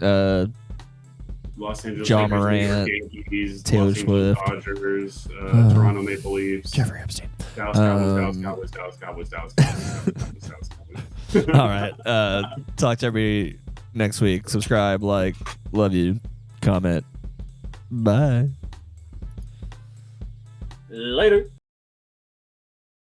Speaker 3: Los Angeles
Speaker 1: Ja
Speaker 3: Lakers,
Speaker 1: Morant,
Speaker 3: Yankees,
Speaker 1: Taylor
Speaker 3: Los Angeles
Speaker 1: Swift,
Speaker 3: Dodgers, Toronto Maple Leafs,
Speaker 1: Jeffrey Epstein.
Speaker 3: Dallas Cowboys.
Speaker 1: All right. Talk to everybody next week. Subscribe, like, love you, comment. Bye.
Speaker 2: Later.